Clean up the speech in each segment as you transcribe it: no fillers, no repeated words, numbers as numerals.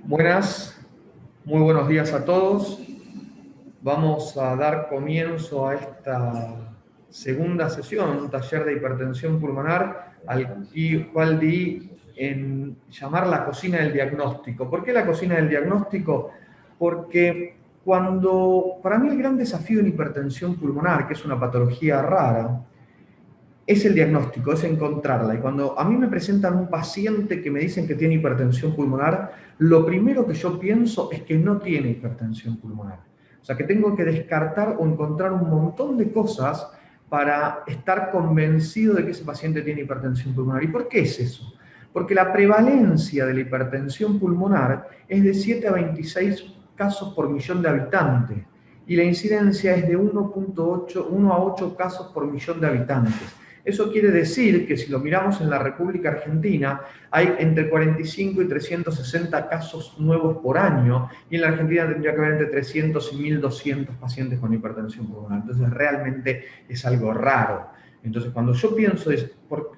Buenas, muy buenos días a todos. Vamos a dar comienzo a esta segunda sesión, un taller de hipertensión pulmonar, al cual di en llamar la cocina del diagnóstico. ¿Por qué la cocina del diagnóstico? Porque para mí el gran desafío en hipertensión pulmonar, que es una patología rara, es el diagnóstico, es encontrarla. Y cuando a mí me presentan un paciente que me dicen que tiene hipertensión pulmonar, lo primero que yo pienso es que no tiene hipertensión pulmonar. O sea, que tengo que descartar o encontrar un montón de cosas para estar convencido de que ese paciente tiene hipertensión pulmonar. ¿Y por qué es eso? Porque la prevalencia de la hipertensión pulmonar es de 7 a 26 casos por millón de habitantes. Y la incidencia es de 1 a 8 casos por millón de habitantes. Eso quiere decir que si lo miramos en la República Argentina, hay entre 45 y 360 casos nuevos por año, y en la Argentina tendría que haber entre 300 y 1.200 pacientes con hipertensión pulmonar. Entonces realmente es algo raro. Entonces cuando yo pienso,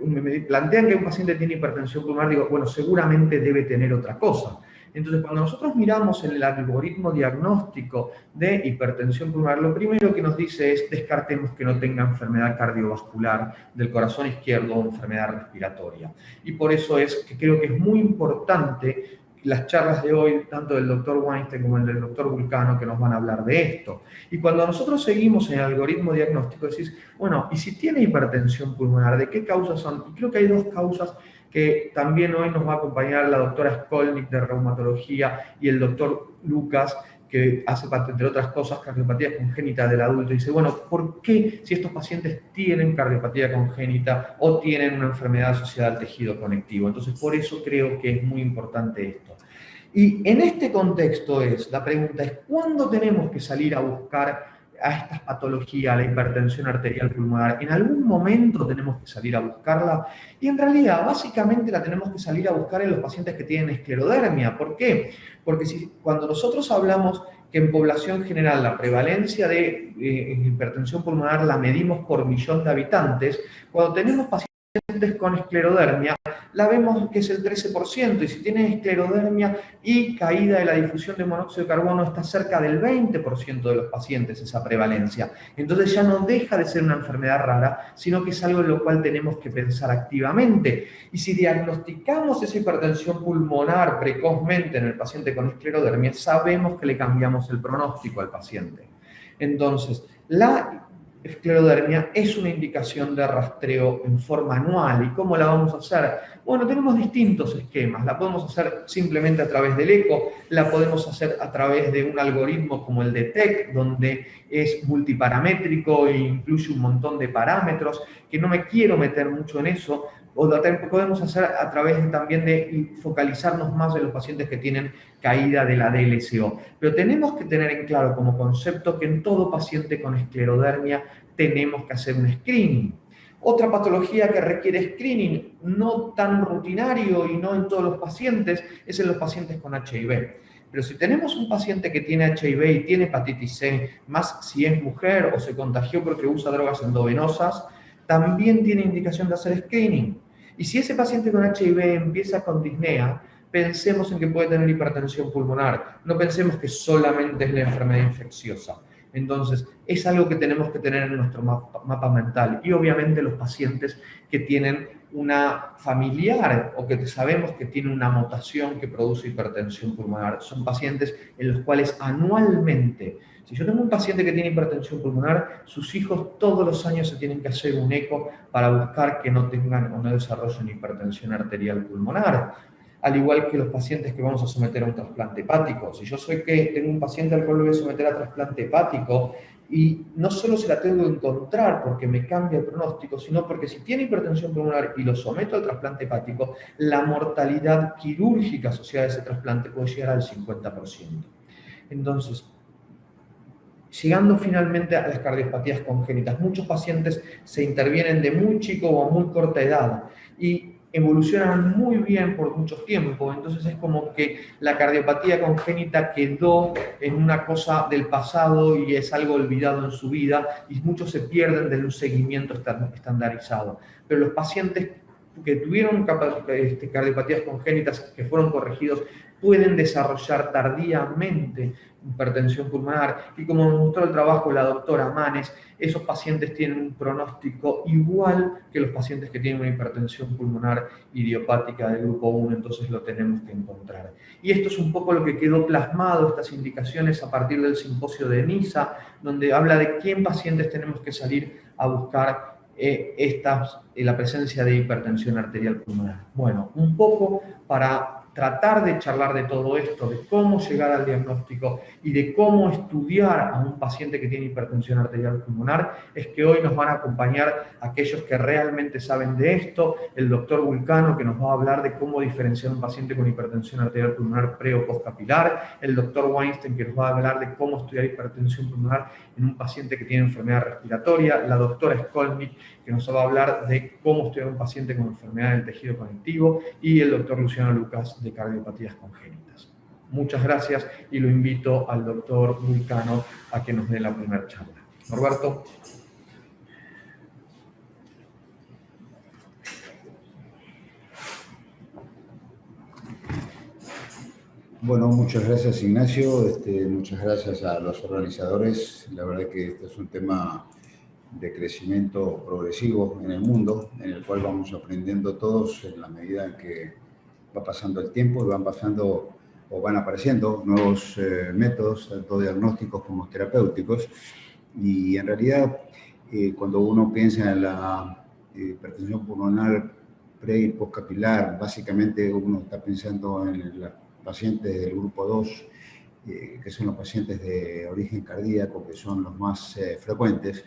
me plantean que un paciente tiene hipertensión pulmonar, digo, bueno, seguramente debe tener otra cosa. Entonces, cuando nosotros miramos en el algoritmo diagnóstico de hipertensión pulmonar, lo primero que nos dice es descartemos que no tenga enfermedad cardiovascular del corazón izquierdo o enfermedad respiratoria. Y por eso es que creo que es muy importante las charlas de hoy, tanto del doctor Weinstein como el del doctor Vulcano, que nos van a hablar de esto. Y cuando nosotros seguimos en el algoritmo diagnóstico, decís, bueno, ¿y si tiene hipertensión pulmonar? ¿De qué causas son? Y creo que hay dos causas que también hoy nos va a acompañar la doctora Skolnick de reumatología y el doctor Lucas, que hace parte, entre otras cosas, cardiopatía congénita del adulto. Y dice, bueno, ¿por qué si estos pacientes tienen cardiopatía congénita o tienen una enfermedad asociada al tejido conectivo? Entonces, por eso creo que es muy importante esto. Y en este contexto la pregunta es, ¿cuándo tenemos que salir a buscar a estas patologías, la hipertensión arterial pulmonar? En algún momento tenemos que salir a buscarla, y en realidad básicamente la tenemos que salir a buscar en los pacientes que tienen esclerodermia. ¿Por qué? Porque cuando nosotros hablamos que en población general la prevalencia de hipertensión pulmonar la medimos por millón de habitantes, cuando tenemos pacientes con esclerodermia, la vemos que es el 13%, y si tienen esclerodermia y caída de la difusión de monóxido de carbono, está cerca del 20% de los pacientes esa prevalencia. Entonces ya no deja de ser una enfermedad rara, sino que es algo en lo cual tenemos que pensar activamente. Y si diagnosticamos esa hipertensión pulmonar precozmente en el paciente con esclerodermia, sabemos que le cambiamos el pronóstico al paciente. Entonces, la esclerodermia es una indicación de rastreo en forma anual. ¿Y cómo la vamos a hacer? Bueno, tenemos distintos esquemas. La podemos hacer simplemente a través del eco, la podemos hacer a través de un algoritmo como el de TEC, donde es multiparamétrico e incluye un montón de parámetros, que no me quiero meter mucho en eso. O lo podemos hacer a través también de focalizarnos más en los pacientes que tienen caída de la DLCO. Pero tenemos que tener en claro como concepto que en todo paciente con esclerodermia tenemos que hacer un screening. Otra patología que requiere screening no tan rutinario y no en todos los pacientes es en los pacientes con HIV. Pero si tenemos un paciente que tiene HIV y tiene hepatitis C, más si es mujer o se contagió porque usa drogas endovenosas, también tiene indicación de hacer screening. Y si ese paciente con HIV empieza con disnea, pensemos en que puede tener hipertensión pulmonar. No pensemos que solamente es la enfermedad infecciosa. Entonces, es algo que tenemos que tener en nuestro mapa mental. Y obviamente los pacientes que tienen una familiar o que sabemos que tiene una mutación que produce hipertensión pulmonar, son pacientes en los cuales anualmente, si yo tengo un paciente que tiene hipertensión pulmonar, sus hijos todos los años se tienen que hacer un eco para buscar que no tengan o no desarrollen hipertensión arterial pulmonar. Al igual que los pacientes que vamos a someter a un trasplante hepático. Si yo soy que tengo un paciente al cual lo voy a someter a trasplante hepático, y no solo se la tengo que encontrar porque me cambia el pronóstico, sino porque si tiene hipertensión pulmonar y lo someto al trasplante hepático, la mortalidad quirúrgica asociada a ese trasplante puede llegar al 50%. Entonces, llegando finalmente a las cardiopatías congénitas, muchos pacientes se intervienen de muy chico o a muy corta edad y evolucionan muy bien por mucho tiempo. Entonces es como que la cardiopatía congénita quedó en una cosa del pasado y es algo olvidado en su vida, y muchos se pierden de un seguimiento estandarizado. Pero los pacientes que tuvieron cardiopatías congénitas que fueron corregidos pueden desarrollar tardíamente hipertensión pulmonar, y como mostró el trabajo de la doctora Manes, esos pacientes tienen un pronóstico igual que los pacientes que tienen una hipertensión pulmonar idiopática del grupo 1, entonces lo tenemos que encontrar. Y esto es un poco lo que quedó plasmado, estas indicaciones, a partir del simposio de NISA, donde habla de quién pacientes tenemos que salir a buscar la presencia de hipertensión arterial pulmonar. Bueno, un poco para tratar de charlar de todo esto, de cómo llegar al diagnóstico y de cómo estudiar a un paciente que tiene hipertensión arterial pulmonar, es que hoy nos van a acompañar aquellos que realmente saben de esto, el doctor Vulcano, que nos va a hablar de cómo diferenciar un paciente con hipertensión arterial pulmonar pre o postcapilar, el doctor Weinstein, que nos va a hablar de cómo estudiar hipertensión pulmonar en un paciente que tiene enfermedad respiratoria, la doctora Skolnick, que nos va a hablar de cómo estudiar un paciente con enfermedad del tejido conectivo, y el doctor Luciano Lucas de cardiopatías congénitas. Muchas gracias y lo invito al doctor Vulcano a que nos dé la primera charla. Norberto. Bueno, muchas gracias Ignacio, muchas gracias a los organizadores. La verdad que este es un tema de crecimiento progresivo en el mundo, en el cual vamos aprendiendo todos en la medida en que va pasando el tiempo y van pasando o van apareciendo nuevos métodos, tanto diagnósticos como terapéuticos. Y en realidad, cuando uno piensa en la hipertensión pulmonar pre y postcapilar, básicamente uno está pensando en la pacientes del grupo 2, que son los pacientes de origen cardíaco, que son los más frecuentes.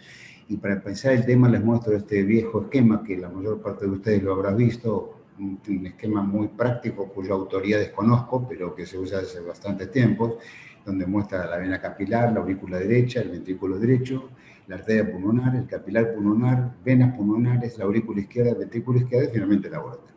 Y para pensar el tema les muestro este viejo esquema que la mayor parte de ustedes lo habrán visto, un esquema muy práctico cuya autoría desconozco, pero que se usa hace bastante tiempo, donde muestra la vena capilar, la aurícula derecha, el ventrículo derecho, la arteria pulmonar, el capilar pulmonar, venas pulmonares, la aurícula izquierda, el ventrículo izquierdo y finalmente la aorta.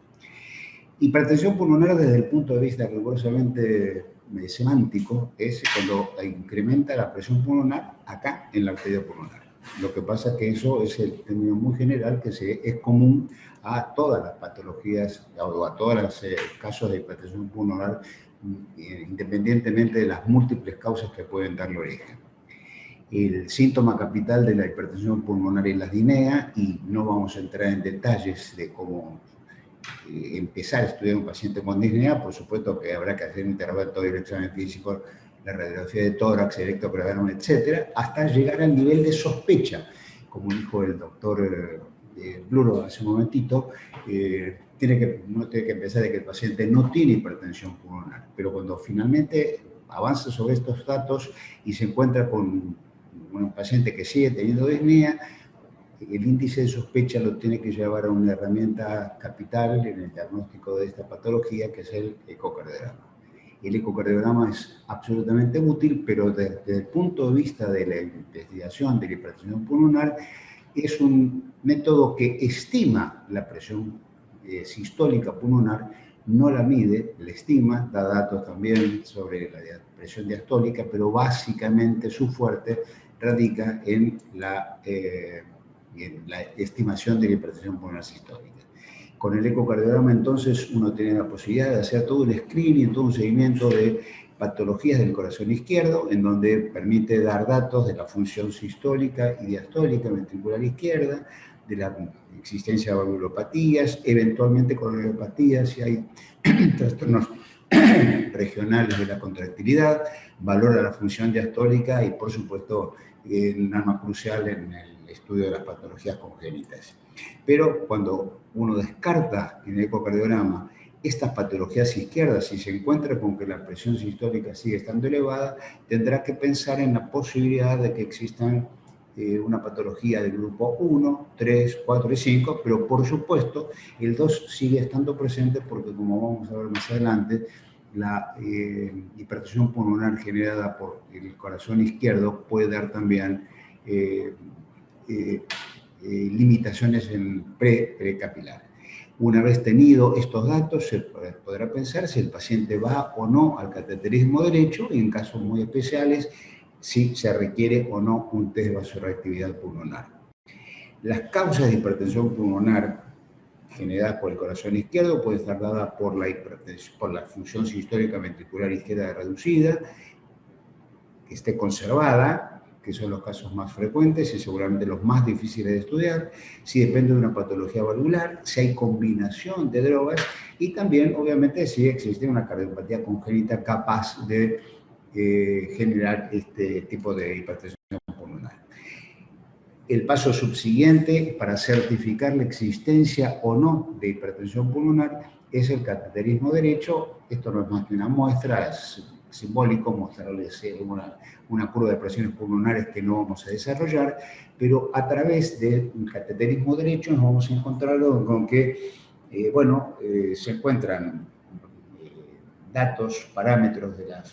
Hipertensión pulmonar desde el punto de vista rigurosamente semántico es cuando incrementa la presión pulmonar acá en la arteria pulmonar. Lo que pasa es que eso es el término muy general que es común a todas las patologías o a todos los casos de hipertensión pulmonar, independientemente de las múltiples causas que pueden darle origen. El síntoma capital de la hipertensión pulmonar es la disnea, y no vamos a entrar en detalles de cómo empezar a estudiar un paciente con disnea. Por supuesto que habrá que hacer un interrogatorio, el examen físico, la radiografía de tórax, el electrocardiograma, etcétera, hasta llegar al nivel de sospecha. Como dijo el doctor Bluro hace un momentito, uno tiene que pensar de que el paciente no tiene hipertensión pulmonar, pero cuando finalmente avanza sobre estos datos y se encuentra con un paciente que sigue teniendo disnea, el índice de sospecha lo tiene que llevar a una herramienta capital en el diagnóstico de esta patología, que es el ecocardiograma. El ecocardiograma es absolutamente útil, pero desde el punto de vista de la investigación de la hipertensión pulmonar, es un método que estima la presión sistólica pulmonar, no la mide, la estima, da datos también sobre la presión diastólica, pero básicamente su fuerte radica en la estimación de la hipertensión pulmonar sistólica. Con el ecocardiograma, entonces, uno tiene la posibilidad de hacer todo el screening, todo un seguimiento de patologías del corazón izquierdo, en donde permite dar datos de la función sistólica y diastólica ventricular izquierda, de la existencia de valvulopatías, eventualmente coronariopatías, si hay trastornos regionales de la contractilidad, valora la función diastólica y, por supuesto, un arma crucial en el estudio de las patologías congénitas. Pero cuando uno descarta en el ecocardiograma estas patologías izquierdas y se encuentra con que la presión sistólica sigue estando elevada, tendrá que pensar en la posibilidad de que existan una patología del grupo 1, 3, 4 y 5, pero por supuesto el 2 sigue estando presente porque, como vamos a ver más adelante, la hipertensión pulmonar generada por el corazón izquierdo puede dar también limitaciones en precapilar. Una vez tenido estos datos, se podrá pensar si el paciente va o no al cateterismo derecho, y en casos muy especiales, si se requiere o no un test de vasorreactividad pulmonar. Las causas de hipertensión pulmonar generadas por el corazón izquierdo, puede estar dada por la hipertensión, por la función sistólica ventricular izquierda reducida, que esté conservada, que son los casos más frecuentes y seguramente los más difíciles de estudiar, si depende de una patología valvular, si hay combinación de drogas y también, obviamente, si existe una cardiopatía congénita capaz de generar este tipo de hipertensión pulmonar. El paso subsiguiente para certificar la existencia o no de hipertensión pulmonar es el cateterismo derecho. Esto no es más que una muestra, es simbólico mostrarles una curva de presiones pulmonares que no vamos a desarrollar, pero a través del cateterismo derecho nos vamos a encontrar con que, se encuentran datos, parámetros de la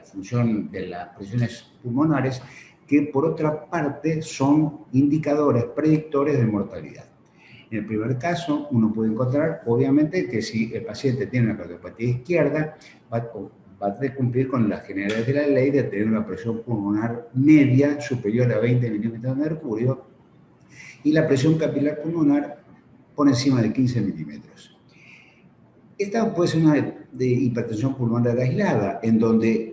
función de las presiones pulmonares que por otra parte son indicadores, predictores de mortalidad. En el primer caso, uno puede encontrar, obviamente, que si el paciente tiene una cardiopatía izquierda, va a cumplir con las generalidades de la ley de tener una presión pulmonar media superior a 20 milímetros de mercurio y la presión capilar pulmonar por encima de 15 milímetros. Esta puede ser una de hipertensión pulmonar aislada, en donde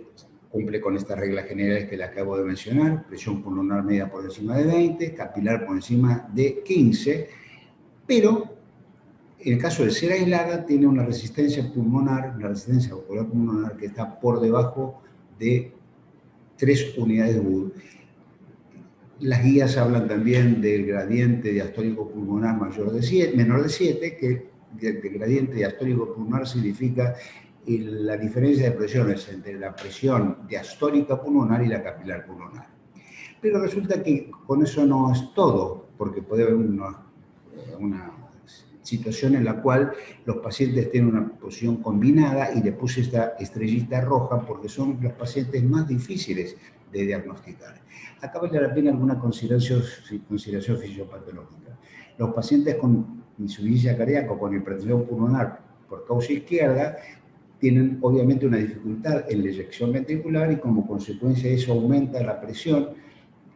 cumple con estas reglas generales que le acabo de mencionar, presión pulmonar media por encima de 20, capilar por encima de 15, pero en el caso de ser aislada tiene una resistencia pulmonar, una resistencia vascular pulmonar que está por debajo de 3 unidades de Wood. Las guías hablan también del gradiente diastólico pulmonar menor de 7, que el gradiente diastólico pulmonar significa la diferencia de presiones entre la presión diastólica pulmonar y la capilar pulmonar. Pero resulta que con eso no es todo, porque puede haber una situación en la cual los pacientes tienen una posición combinada y le puse esta estrellita roja porque son los pacientes más difíciles de diagnosticar. Acá vale la pena alguna consideración fisiopatológica. Los pacientes con insuficiencia cardíaca o con hipertensión pulmonar por causa izquierda tienen obviamente una dificultad en la eyección ventricular y como consecuencia de eso aumenta la presión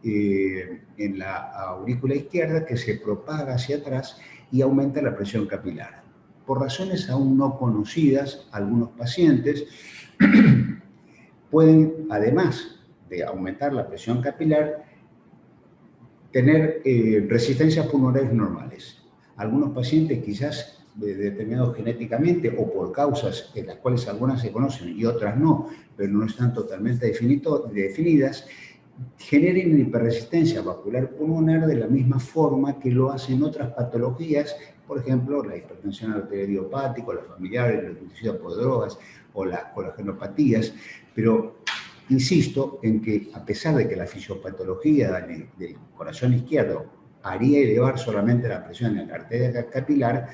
en la aurícula izquierda que se propaga hacia atrás y aumenta la presión capilar. Por razones aún no conocidas, algunos pacientes pueden, además de aumentar la presión capilar, tener resistencias pulmonares normales. Algunos pacientes quizás determinados genéticamente o por causas en las cuales algunas se conocen y otras no, pero no están totalmente definidas, generen hiperresistencia vascular pulmonar de la misma forma que lo hacen otras patologías, por ejemplo, la hipertensión arterial idiopática, la familiar, la inducida por drogas o las colagenopatías, pero insisto en que a pesar de que la fisiopatología del corazón izquierdo haría elevar solamente la presión en la arteria capilar,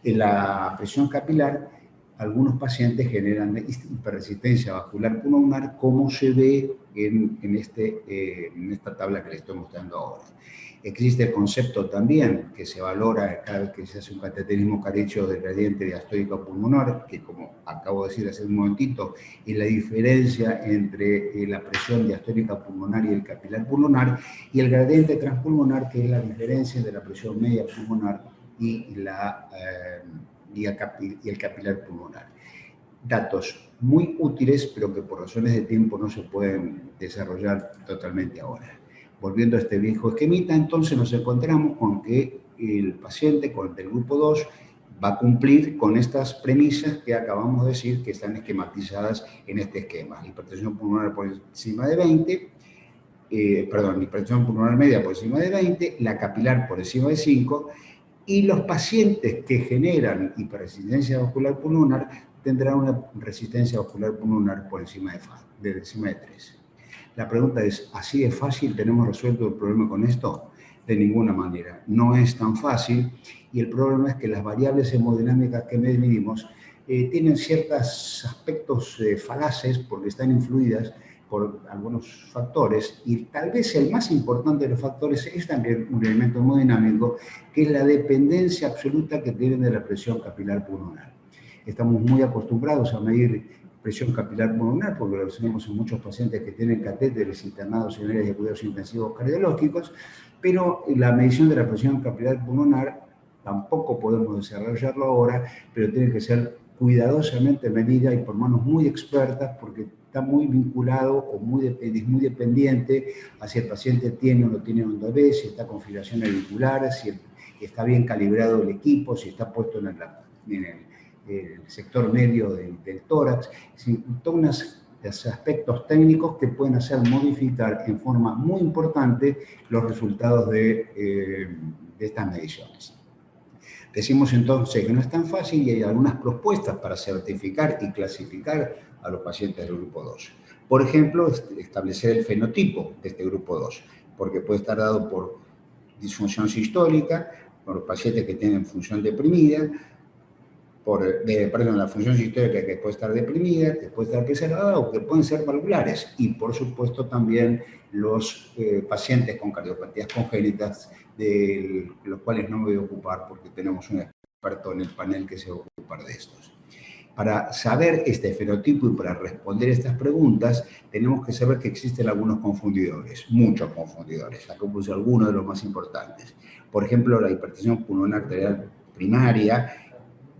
en la presión capilar, algunos pacientes generan hiperresistencia vascular pulmonar, como se ve en esta tabla que les estoy mostrando ahora. Existe el concepto también que se valora cada vez que se hace un cateterismo cardíaco del gradiente diastólico pulmonar, que como acabo de decir hace un momentito, es la diferencia entre la presión diastólica pulmonar y el capilar pulmonar, y el gradiente transpulmonar, que es la diferencia de la presión media pulmonar y el capilar pulmonar. Datos muy útiles, pero que por razones de tiempo no se pueden desarrollar totalmente ahora. Volviendo a este viejo esquemita, entonces nos encontramos con que el paciente del grupo 2 va a cumplir con estas premisas que acabamos de decir que están esquematizadas en este esquema. Hipertensión pulmonar por encima de 20, hipertensión pulmonar media por encima de 20, la capilar por encima de 5, y los pacientes que generan hiperresistencia vascular pulmonar tendrán una resistencia vascular pulmonar por encima de 3. La pregunta es, ¿así de fácil tenemos resuelto el problema con esto? De ninguna manera. No es tan fácil y el problema es que las variables hemodinámicas que medimos tienen ciertos aspectos falaces porque están influidas por algunos factores y tal vez el más importante de los factores es también un elemento hemodinámico que es la dependencia absoluta que tienen de la presión capilar pulmonar. Estamos muy acostumbrados a medir presión capilar pulmonar porque lo tenemos en muchos pacientes que tienen catéteres internados en áreas de cuidados intensivos cardiológicos, pero la medición de la presión capilar pulmonar tampoco podemos desarrollarlo ahora, pero tiene que ser cuidadosamente medida y por manos muy expertas, porque está muy vinculado o es muy dependiente a si el paciente tiene o no tiene onda B, si está configuración auricular, si está bien calibrado el equipo, si está puesto en el sector medio del tórax, todos unos aspectos técnicos que pueden hacer modificar en forma muy importante los resultados de estas mediciones. Decimos entonces que no es tan fácil y hay algunas propuestas para certificar y clasificar a los pacientes del grupo 2. Por ejemplo, establecer el fenotipo de este grupo 2, porque puede estar dado por disfunción sistólica, por los pacientes que tienen función deprimida, la función sistólica que puede estar deprimida, que puede estar preservada o que pueden ser valvulares. Y por supuesto también los pacientes con cardiopatías congénitas, de los cuales no me voy a ocupar porque tenemos un experto en el panel que se va a ocupar de estos. Para saber este fenotipo y para responder estas preguntas, tenemos que saber que existen algunos confundidores, muchos confundidores. Acá puse algunos de los más importantes. Por ejemplo, la hipertensión pulmonar arterial primaria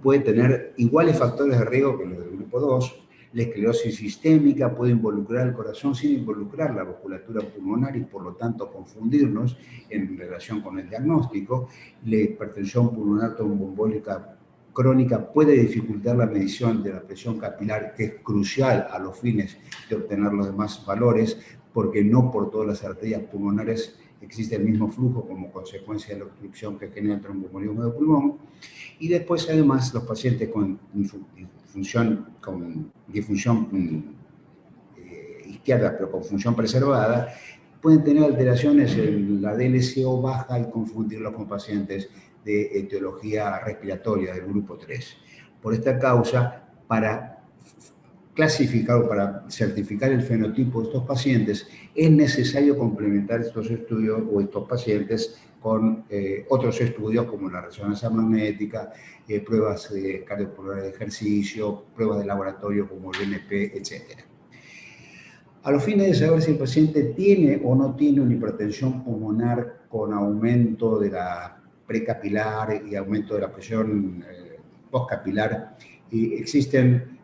puede tener iguales factores de riesgo que los del grupo 2. La esclerosis sistémica puede involucrar el corazón sin involucrar la vasculatura pulmonar y por lo tanto confundirnos en relación con el diagnóstico. La hipertensión pulmonar tromboembólica crónica puede dificultar la medición de la presión capilar, que es crucial a los fines de obtener los demás valores, porque no por todas las arterias pulmonares existe el mismo flujo como consecuencia de la obstrucción que genera el tromboembolismo de pulmón. Y después, además, los pacientes con disfunción izquierda, pero con función preservada, pueden tener alteraciones en la DLCO baja y confundirlos con pacientes de etiología respiratoria del grupo 3. Por esta causa, para clasificar o para certificar el fenotipo de estos pacientes, es necesario complementar estos estudios o estos pacientes con otros estudios como la resonancia magnética, pruebas cardiopulmonares de ejercicio, pruebas de laboratorio como el BNP, etc. A los fines de saber si el paciente tiene o no tiene una hipertensión pulmonar con aumento de la precapilar y aumento de la presión postcapilar, existen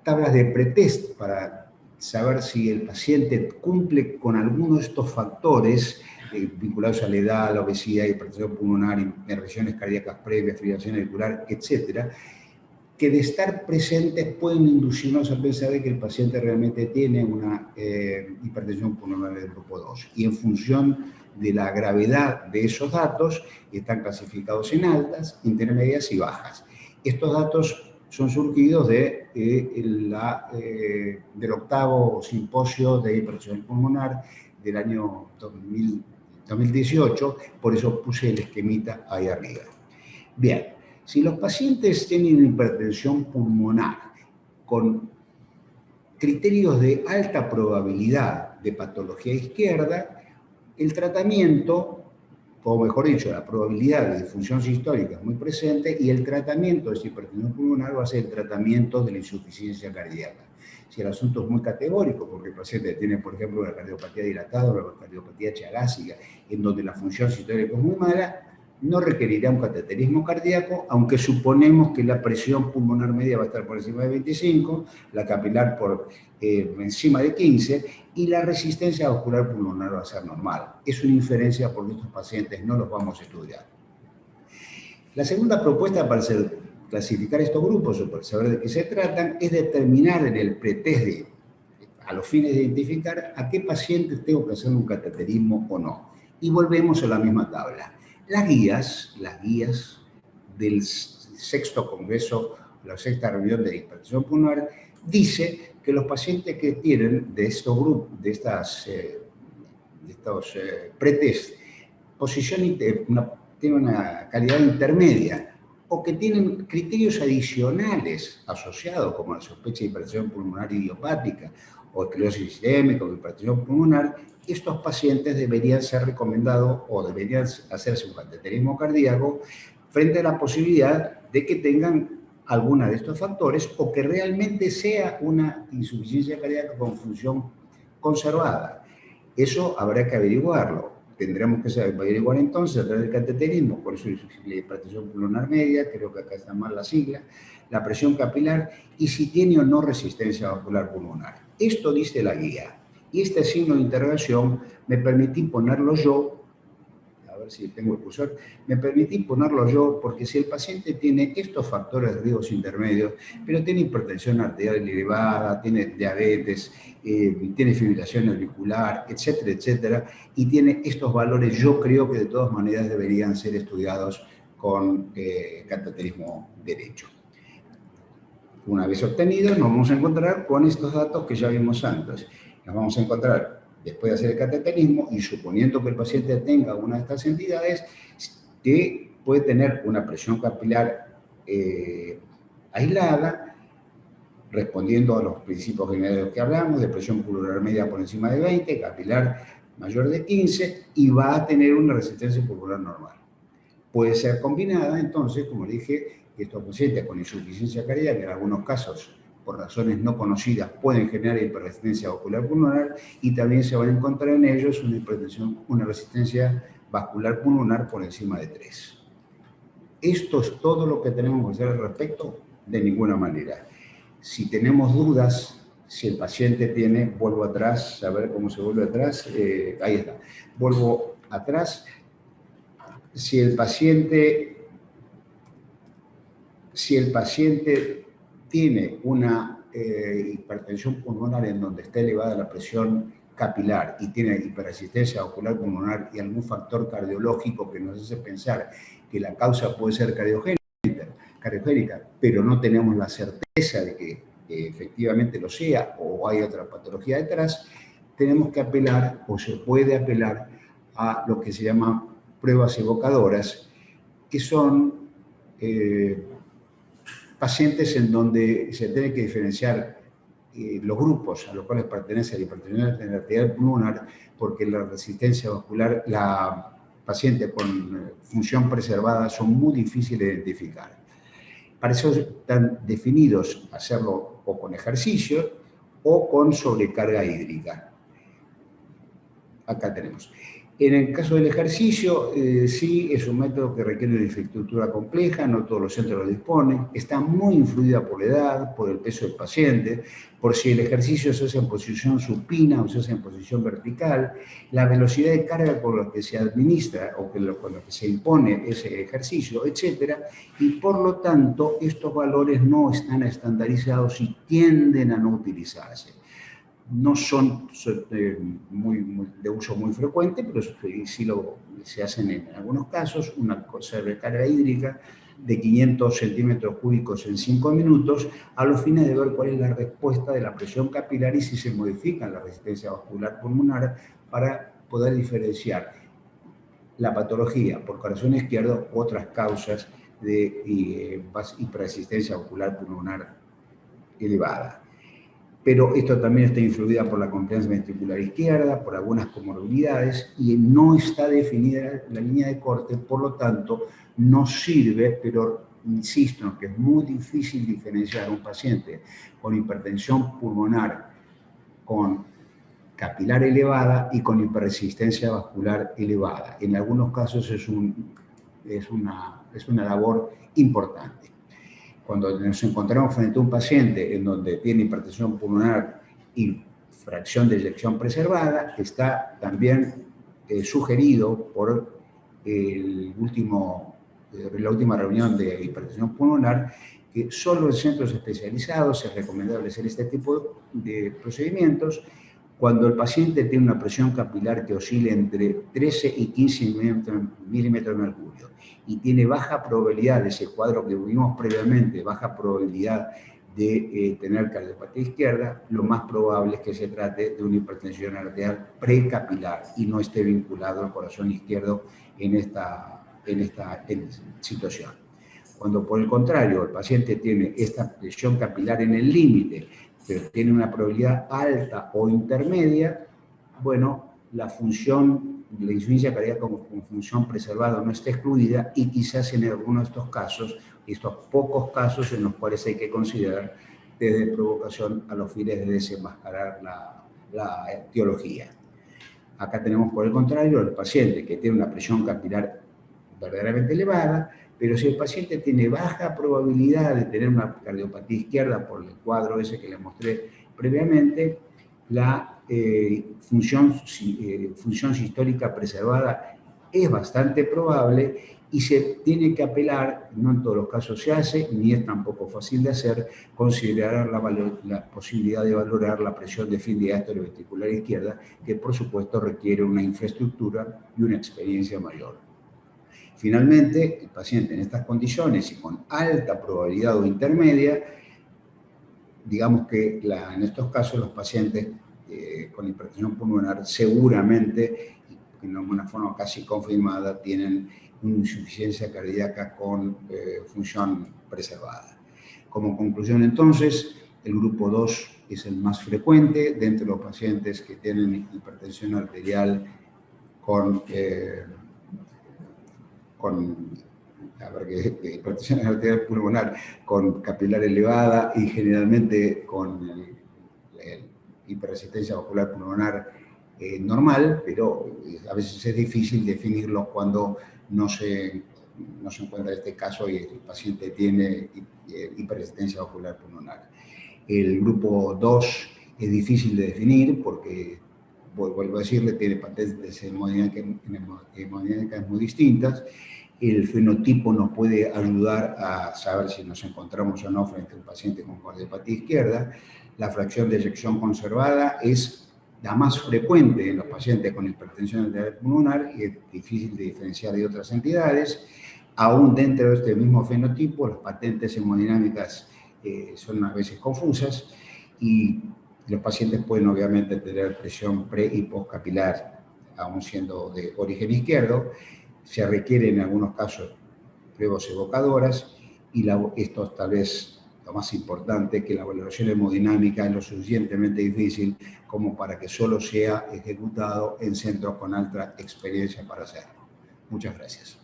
tablas de pretest para saber si el paciente cumple con alguno de estos factores vinculados a la edad, la obesidad, hipertensión pulmonar, intervenciones cardíacas previas, fibrilación auricular, etcétera, que de estar presentes pueden inducirnos a pensar de que el paciente realmente tiene una hipertensión pulmonar del grupo 2. Y en función de la gravedad de esos datos, están clasificados en altas, intermedias y bajas. Estos datos son surgidos del octavo simposio de hipertensión pulmonar del año 2018, por eso puse el esquemita ahí arriba. Bien, si los pacientes tienen hipertensión pulmonar con criterios de alta probabilidad de patología izquierda, el tratamiento, o mejor dicho, la probabilidad de disfunción sistólica es muy presente y el tratamiento de esa hipertensión pulmonar va a ser el tratamiento de la insuficiencia cardíaca. Si el asunto es muy categórico, porque el paciente tiene, por ejemplo, una cardiopatía dilatada o una cardiopatía chagásica, en donde la función sistólica es muy mala, no requerirá un cateterismo cardíaco, aunque suponemos que la presión pulmonar media va a estar por encima de 25, la capilar por encima de 15, y la resistencia vascular pulmonar va a ser normal. Es una inferencia porque estos pacientes no los vamos a estudiar. La segunda propuesta para clasificar estos grupos o para saber de qué se tratan es determinar en el pretest a los fines de identificar a qué pacientes tengo que hacer un cateterismo o no. Y volvemos a la misma tabla. Las guías del sexto congreso, la sexta reunión de hipertensión pulmonar, dice que los pacientes que tienen de estos grupos, de estos pretest, tienen una calidad intermedia o que tienen criterios adicionales asociados, como la sospecha de hipertensión pulmonar idiopática o esclerosis sistémica o hipertensión pulmonar, estos pacientes deberían ser recomendados o deberían hacerse un cateterismo cardíaco frente a la posibilidad de que tengan alguna de estos factores o que realmente sea una insuficiencia cardíaca con función conservada. Eso habrá que averiguarlo. tendremos que averiguar entonces a través del cateterismo, por eso la hipertensión pulmonar media, creo que acá está mal la sigla, la presión capilar y si tiene o no resistencia vascular pulmonar. Esto dice la guía. Y este signo de interrogación me permití ponerlo yo, a ver si tengo el cursor, me permití ponerlo yo porque si el paciente tiene estos factores de riesgos intermedios, pero tiene hipertensión arterial elevada, tiene diabetes, tiene fibrilación auricular, etcétera, etcétera, y tiene estos valores, yo creo que de todas maneras deberían ser estudiados con cateterismo derecho. Una vez obtenido, nos vamos a encontrar con estos datos que ya vimos antes. Nos vamos a encontrar, después de hacer el cateterismo, y suponiendo que el paciente tenga una de estas entidades, que puede tener una presión capilar aislada, respondiendo a los principios generales que hablamos, de presión pulmonar media por encima de 20, capilar mayor de 15, y va a tener una resistencia pulmonar normal. Puede ser combinada, entonces, como dije, que estos pacientes con insuficiencia cardíaca, que en algunos casos, por razones no conocidas, pueden generar hiperresistencia vascular pulmonar y también se van a encontrar en ellos una resistencia vascular pulmonar por encima de 3. ¿Esto es todo lo que tenemos que hacer al respecto? De ninguna manera. Si tenemos dudas, si el paciente tiene, vuelvo atrás, a ver cómo se vuelve atrás, ahí está, vuelvo atrás. Si el paciente tiene una hipertensión pulmonar en donde está elevada la presión capilar y tiene hiperresistencia vascular pulmonar y algún factor cardiológico que nos hace pensar que la causa puede ser cardiogénica, pero no tenemos la certeza de que efectivamente lo sea o hay otra patología detrás, tenemos que apelar o se puede apelar a lo que se llama pruebas evocadoras, que son pacientes en donde se tiene que diferenciar los grupos a los cuales pertenece la hipertensión arterial pulmonar, porque la resistencia vascular, la paciente con función preservada son muy difíciles de identificar. Para eso están definidos hacerlo o con ejercicio o con sobrecarga hídrica. Acá tenemos. En el caso del ejercicio, sí, es un método que requiere una infraestructura compleja, no todos los centros lo disponen, está muy influida por la edad, por el peso del paciente, por si el ejercicio se hace en posición supina o se hace en posición vertical, la velocidad de carga con la que se administra o con la que se impone ese ejercicio, etc. Y por lo tanto, estos valores no están estandarizados y tienden a no utilizarse. No son de uso muy frecuente, pero sí se hacen en algunos casos, una sobrecarga hídrica de 500 centímetros cúbicos en 5 minutos, a los fines de ver cuál es la respuesta de la presión capilar y si se modifica la resistencia vascular pulmonar para poder diferenciar la patología por corazón izquierdo u otras causas de hiperresistencia vascular pulmonar elevada. Pero esto también está influida por la competencia ventricular izquierda, por algunas comorbilidades, y no está definida la línea de corte, por lo tanto, no sirve, pero insisto en que es muy difícil diferenciar a un paciente con hipertensión pulmonar, con capilar elevada y con hiperresistencia vascular elevada. En algunos casos es una labor importante. Cuando nos encontramos frente a un paciente en donde tiene hipertensión pulmonar y fracción de eyección preservada, está también sugerido por la última reunión de hipertensión pulmonar que solo en centros especializados es recomendable hacer este tipo de procedimientos cuando el paciente tiene una presión capilar que oscila entre 13 y 15 milímetros de mercurio y tiene baja probabilidad de ese cuadro que vimos previamente, baja probabilidad de tener cardiopatía izquierda, lo más probable es que se trate de una hipertensión arterial precapilar y no esté vinculado al corazón izquierdo en esta situación. Cuando por el contrario el paciente tiene esta presión capilar en el límite, pero tiene una probabilidad alta o intermedia, bueno, la insuficiencia cardíaca como función preservada no está excluida y quizás en algunos de estos casos, estos pocos casos en los cuales hay que considerar desde provocación a los fines de desenmascarar la etiología. Acá tenemos, por el contrario, el paciente que tiene una presión capilar verdaderamente elevada, pero si el paciente tiene baja probabilidad de tener una cardiopatía izquierda por el cuadro ese que le mostré previamente, la función sistólica preservada es bastante probable y se tiene que apelar, no en todos los casos se hace, ni es tampoco fácil de hacer, considerar la posibilidad de valorar la presión de fin diástole ventricular izquierda, que por supuesto requiere una infraestructura y una experiencia mayor. Finalmente, el paciente en estas condiciones y con alta probabilidad o intermedia, digamos que en estos casos los pacientes con hipertensión pulmonar seguramente, de una forma casi confirmada, tienen una insuficiencia cardíaca con función preservada. Como conclusión, entonces, el grupo 2 es el más frecuente de entre los pacientes que tienen hipertensión arterial con hipertensión arterial pulmonar con capilar elevada y generalmente con hiperresistencia vascular pulmonar normal, pero a veces es difícil definirlo cuando no se encuentra este caso y el paciente tiene hiperresistencia vascular pulmonar. El grupo 2 es difícil de definir porque, vuelvo a decirle, tiene patentes hemodinámicas muy distintas. El fenotipo nos puede ayudar a saber si nos encontramos o no frente a un paciente con cardiopatía izquierda. La fracción de eyección conservada es la más frecuente en los pacientes con hipertensión arterial pulmonar y es difícil de diferenciar de otras entidades. Aún dentro de este mismo fenotipo, las patentes hemodinámicas son a veces confusas y los pacientes pueden obviamente tener presión pre y postcapilar, aún siendo de origen izquierdo. Se requieren en algunos casos pruebas evocadoras y esto es tal vez lo más importante, que la valoración hemodinámica es lo suficientemente difícil como para que solo sea ejecutado en centros con alta experiencia para hacerlo. Muchas gracias.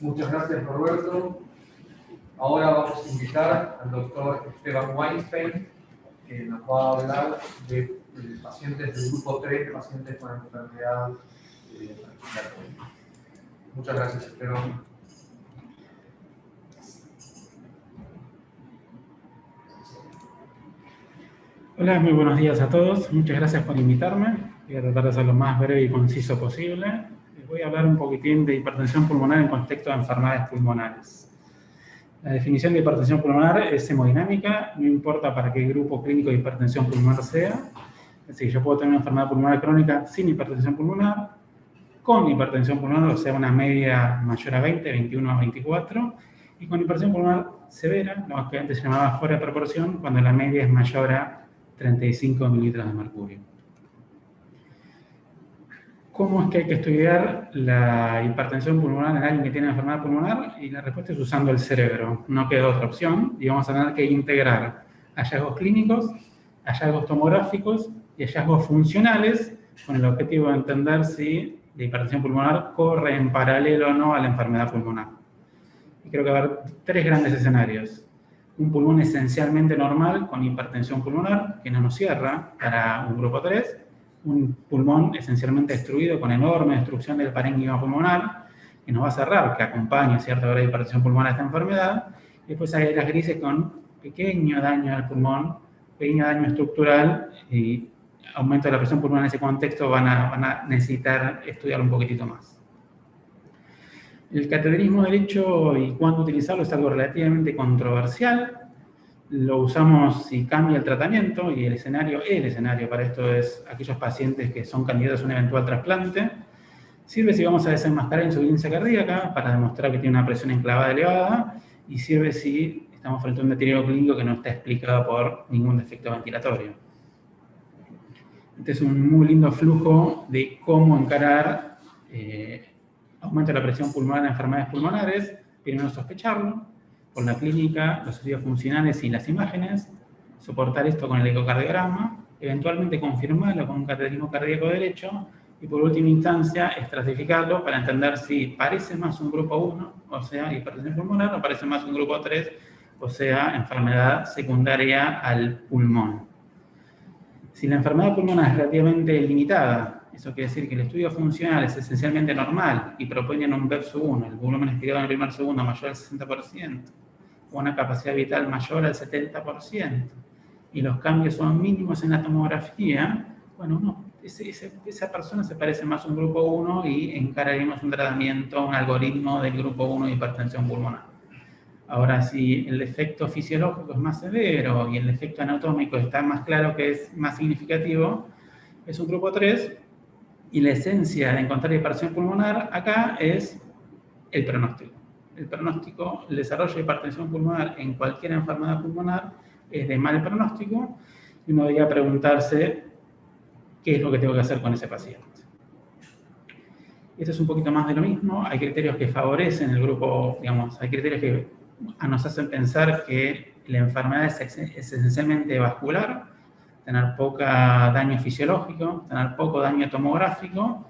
Muchas gracias, Roberto. Ahora vamos a invitar al doctor Esteban Weinstein, que nos va a hablar de pacientes del grupo 3, de pacientes con enfermedad respiratoria. Muchas gracias, Esteban. Hola, muy buenos días a todos. Muchas gracias por invitarme. Voy a tratar de ser lo más breve y conciso posible. Les voy a hablar un poquitín de hipertensión pulmonar en contexto de enfermedades pulmonares. La definición de hipertensión pulmonar es hemodinámica, no importa para qué grupo clínico de hipertensión pulmonar sea. Es decir, yo puedo tener una enfermedad pulmonar crónica sin hipertensión pulmonar, con hipertensión pulmonar, o sea, una media mayor a 20, 21 a 24, y con hipertensión pulmonar severa, lo que antes se llamaba fuera de proporción, cuando la media es mayor a 35 mililitros de mercurio. ¿Cómo es que hay que estudiar la hipertensión pulmonar en alguien que tiene enfermedad pulmonar? Y la respuesta es usando el cerebro. No queda otra opción y vamos a tener que integrar hallazgos clínicos, hallazgos tomográficos y hallazgos funcionales con el objetivo de entender si la hipertensión pulmonar corre en paralelo o no a la enfermedad pulmonar. Y creo que va a haber tres grandes escenarios. Un pulmón esencialmente normal con hipertensión pulmonar, que no nos cierra para un grupo 3, un pulmón esencialmente destruido con enorme destrucción del parénquima pulmonar, que nos va a cerrar, que acompaña cierta grado de hipertensión pulmonar a esta enfermedad, y después hay las grises con pequeño daño al pulmón, pequeño daño estructural y aumento de la presión pulmonar en ese contexto van a necesitar estudiar un poquitito más. El cateterismo derecho y cuándo utilizarlo es algo relativamente controversial. Lo usamos si cambia el tratamiento y el escenario para esto es aquellos pacientes que son candidatos a un eventual trasplante. Sirve si vamos a desenmascarar insuficiencia cardíaca para demostrar que tiene una presión enclavada elevada y sirve si estamos frente a un deterioro clínico que no está explicado por ningún defecto ventilatorio. Este es un muy lindo flujo de cómo encarar aumento de la presión pulmonar en enfermedades pulmonares. Primero sospecharlo, por la clínica, los estudios funcionales y las imágenes, soportar esto con el ecocardiograma, eventualmente confirmarlo con un cateterismo cardíaco derecho y por última instancia estratificarlo para entender si parece más un grupo 1, o sea, hipertensión pulmonar, o parece más un grupo 3, o sea, enfermedad secundaria al pulmón. Si la enfermedad pulmonar es relativamente limitada, eso quiere decir que el estudio funcional es esencialmente normal y proponen un BEP-1, el volumen expirado en el primer segundo mayor al 60%, o una capacidad vital mayor al 70%, y los cambios son mínimos en la tomografía, bueno, no, esa persona se parece más a un grupo 1 y encararemos un tratamiento, un algoritmo del grupo 1 de hipertensión pulmonar. Ahora, si el efecto fisiológico es más severo y el efecto anatómico está más claro, que es más significativo, es un grupo 3, y la esencia de encontrar hipertensión pulmonar acá es el pronóstico. El pronóstico, el desarrollo de hipertensión pulmonar en cualquier enfermedad pulmonar es de mal pronóstico, y uno debería preguntarse qué es lo que tengo que hacer con ese paciente. Esto es un poquito más de lo mismo. Hay criterios que favorecen el grupo, digamos, hay criterios que nos hacen pensar que la enfermedad es esencialmente vascular, tener poco daño fisiológico, tener poco daño tomográfico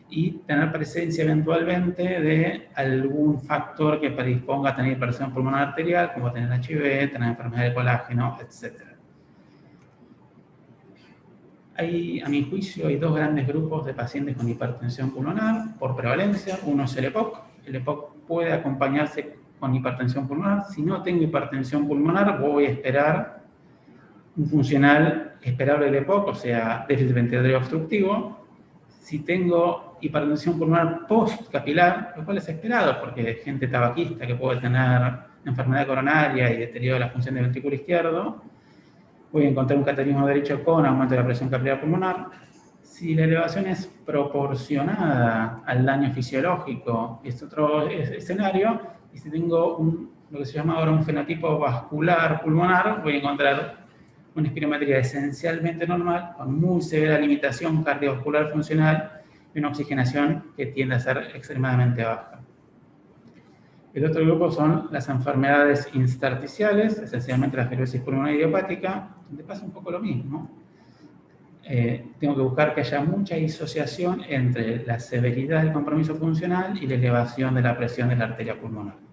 y tener presencia eventualmente de algún factor que predisponga a tener hipertensión pulmonar arterial, como tener HIV, tener enfermedad de colágeno, etc. A mi juicio, hay dos grandes grupos de pacientes con hipertensión pulmonar por prevalencia. Uno es el EPOC. El EPOC puede acompañarse con hipertensión pulmonar. Si no tengo hipertensión pulmonar, voy a esperar un funcional esperable del EPOC, o sea, déficit ventilatorio obstructivo. Si tengo hipertensión pulmonar postcapilar, lo cual es esperado, porque hay gente tabaquista que puede tener enfermedad coronaria y deterioro de la función del ventrículo izquierdo, voy a encontrar un cateterismo derecho con aumento de la presión capilar pulmonar. Si la elevación es proporcionada al daño fisiológico, es otro escenario, y si tengo lo que se llama ahora un fenotipo vascular pulmonar, voy a encontrar una espirometría esencialmente normal, con muy severa limitación cardiovascular funcional y una oxigenación que tiende a ser extremadamente baja. El otro grupo son las enfermedades intersticiales, esencialmente la fibrosis pulmonar idiopática, donde pasa un poco lo mismo. Tengo que buscar que haya mucha disociación entre la severidad del compromiso funcional y la elevación de la presión de la arteria pulmonar.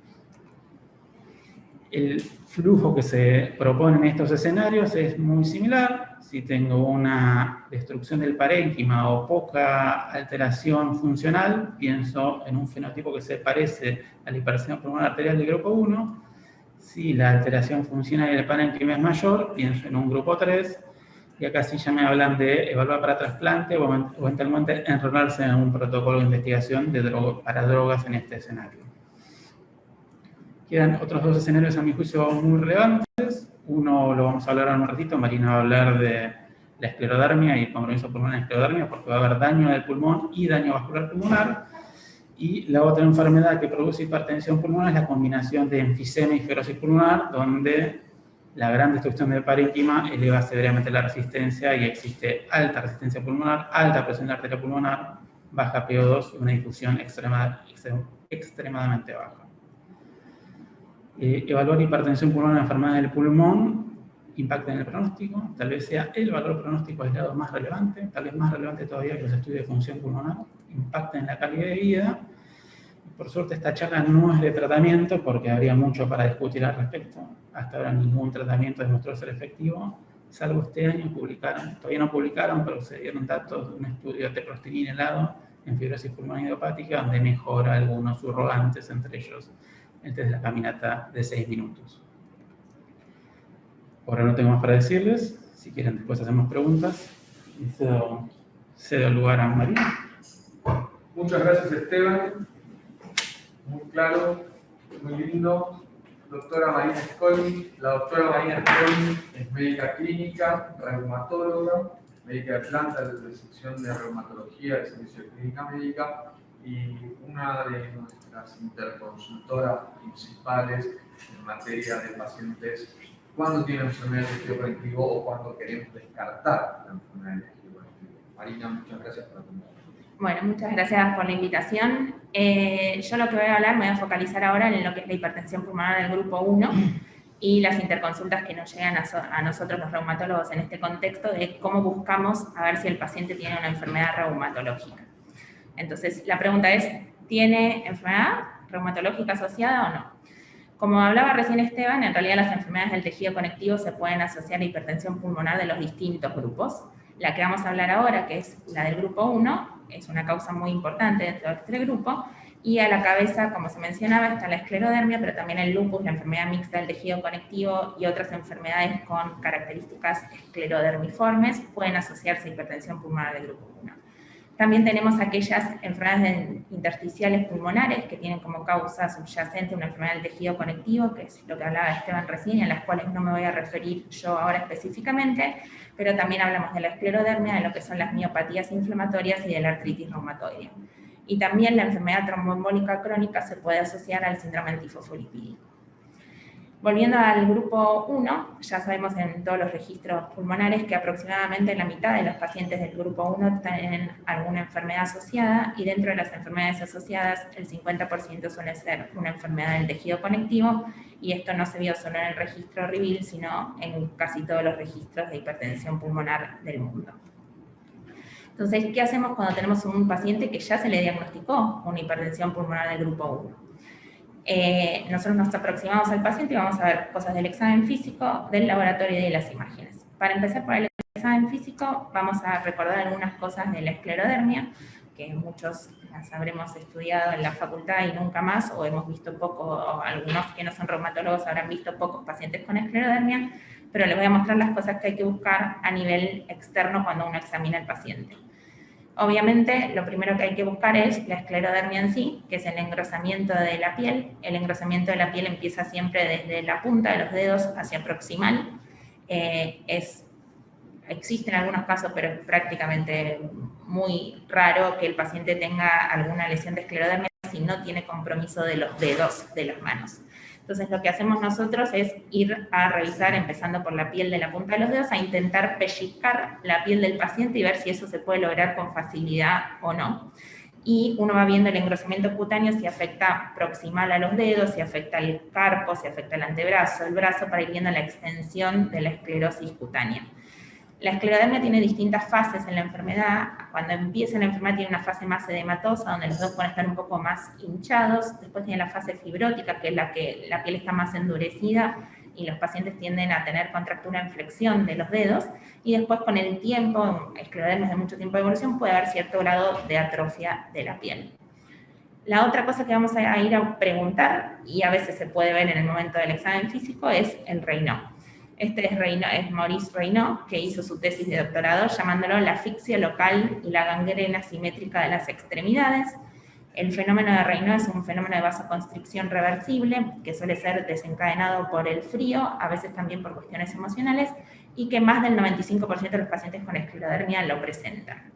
El flujo que se propone en estos escenarios es muy similar. Si tengo una destrucción del parénquima o poca alteración funcional, pienso en un fenotipo que se parece a la hipertensión pulmonar arterial del grupo 1. Si la alteración funcional del parénquima es mayor, pienso en un grupo 3. Y acá sí ya me hablan de evaluar para trasplante o eventualmente enrolarse en un protocolo de investigación para drogas en este escenario. Quedan otros dos escenarios, a mi juicio, muy relevantes. Uno lo vamos a hablar en un ratito. Marina va a hablar de la esclerodermia y el compromiso pulmonar en esclerodermia, porque va a haber daño del pulmón y daño vascular pulmonar. Y la otra enfermedad que produce hipertensión pulmonar es la combinación de enfisema y fibrosis pulmonar, donde la gran destrucción del parénquima eleva severamente la resistencia y existe alta resistencia pulmonar, alta presión de la arteria pulmonar, baja PO2 y una difusión extremadamente baja. Evaluar hipertensión pulmonar en enfermedad del pulmón impacta en el pronóstico, tal vez sea el valor pronóstico aislado más relevante, tal vez más relevante todavía que los estudios de función pulmonar, impacta en la calidad de vida. Por suerte esta charla no es de tratamiento porque habría mucho para discutir al respecto. Hasta ahora ningún tratamiento demostró ser efectivo, salvo este año todavía no publicaron, pero se dieron datos de un estudio de teprosterina helado en fibrosis pulmonar idiopática, donde mejora algunos surrogantes, entre ellos el test de la caminata de 6 minutos. Ahora no tengo más para decirles. Si quieren, después hacemos preguntas. Y cedo el lugar a María. Muchas gracias, Esteban. Muy claro, muy lindo. Doctora Marina Skolnik. La doctora Marina Skolnik es médica clínica, reumatóloga, médica de planta de la sección de reumatología del Servicio de Clínica Médica y una de nuestras interconsultoras principales en materia de pacientes cuando tienen enfermedad de tejido conectivo o cuando queremos descartar la enfermedad de tejido conectivo. Marina, muchas gracias por acompañarnos. Bueno, muchas gracias por la invitación. Yo lo que voy a hablar, me voy a focalizar ahora en lo que es la hipertensión pulmonar del grupo 1 y las interconsultas que nos llegan a nosotros los reumatólogos en este contexto de cómo buscamos a ver si el paciente tiene una enfermedad reumatológica. Entonces, la pregunta es, ¿tiene enfermedad reumatológica asociada o no? Como hablaba recién Esteban, en realidad las enfermedades del tejido conectivo se pueden asociar a hipertensión pulmonar de los distintos grupos. La que vamos a hablar ahora, que es la del grupo 1, es una causa muy importante dentro de este grupo, y a la cabeza, como se mencionaba, está la esclerodermia, pero también el lupus, la enfermedad mixta del tejido conectivo y otras enfermedades con características esclerodermiformes pueden asociarse a hipertensión pulmonar del grupo 1. También tenemos aquellas enfermedades intersticiales pulmonares que tienen como causa subyacente una enfermedad del tejido conectivo, que es lo que hablaba Esteban recién, y a las cuales no me voy a referir yo ahora específicamente, pero también hablamos de la esclerodermia, de lo que son las miopatías inflamatorias y de la artritis reumatoide. Y también la enfermedad tromboembólica crónica se puede asociar al síndrome antifosfolipídico. Volviendo al grupo 1, ya sabemos en todos los registros pulmonares que aproximadamente la mitad de los pacientes del grupo 1 tienen alguna enfermedad asociada, y dentro de las enfermedades asociadas el 50% suele ser una enfermedad del tejido conectivo, y esto no se vio solo en el registro REVEAL, sino en casi todos los registros de hipertensión pulmonar del mundo. Entonces, ¿qué hacemos cuando tenemos un paciente que ya se le diagnosticó una hipertensión pulmonar del grupo 1? Nosotros nos aproximamos al paciente y vamos a ver cosas del examen físico, del laboratorio y de las imágenes. Para empezar por el examen físico, vamos a recordar algunas cosas de la esclerodermia, que muchos las habremos estudiado en la facultad y nunca más, o hemos visto poco, o algunos que no son reumatólogos habrán visto pocos pacientes con esclerodermia, pero les voy a mostrar las cosas que hay que buscar a nivel externo cuando uno examina al paciente. Obviamente, lo primero que hay que buscar es la esclerodermia en sí, que es el engrosamiento de la piel. El engrosamiento de la piel empieza siempre desde la punta de los dedos hacia proximal. Existe en algunos casos, pero es prácticamente muy raro que el paciente tenga alguna lesión de esclerodermia si no tiene compromiso de los dedos de las manos. Entonces, lo que hacemos nosotros es ir a revisar, empezando por la piel de la punta de los dedos, a intentar pellizcar la piel del paciente y ver si eso se puede lograr con facilidad o no. Y uno va viendo el engrosamiento cutáneo, si afecta proximal a los dedos, si afecta el carpo, si afecta el antebrazo, el brazo, para ir viendo la extensión de la esclerosis cutánea. La esclerodermia tiene distintas fases en la enfermedad. Cuando empieza la enfermedad tiene una fase más edematosa, donde los dedos pueden estar un poco más hinchados. Después tiene la fase fibrótica, que es la que la piel está más endurecida y los pacientes tienden a tener contractura en flexión de los dedos. Y después, con el tiempo, esclerodermias de mucho tiempo de evolución, puede haber cierto grado de atrofia de la piel. La otra cosa que vamos a ir a preguntar, y a veces se puede ver en el momento del examen físico, es el Raynaud. Este es Maurice Raynaud, que hizo su tesis de doctorado llamándolo la asfixia local y la gangrena simétrica de las extremidades. El fenómeno de Raynaud es un fenómeno de vasoconstricción reversible que suele ser desencadenado por el frío, a veces también por cuestiones emocionales, y que más del 95% de los pacientes con esclerodermia lo presentan.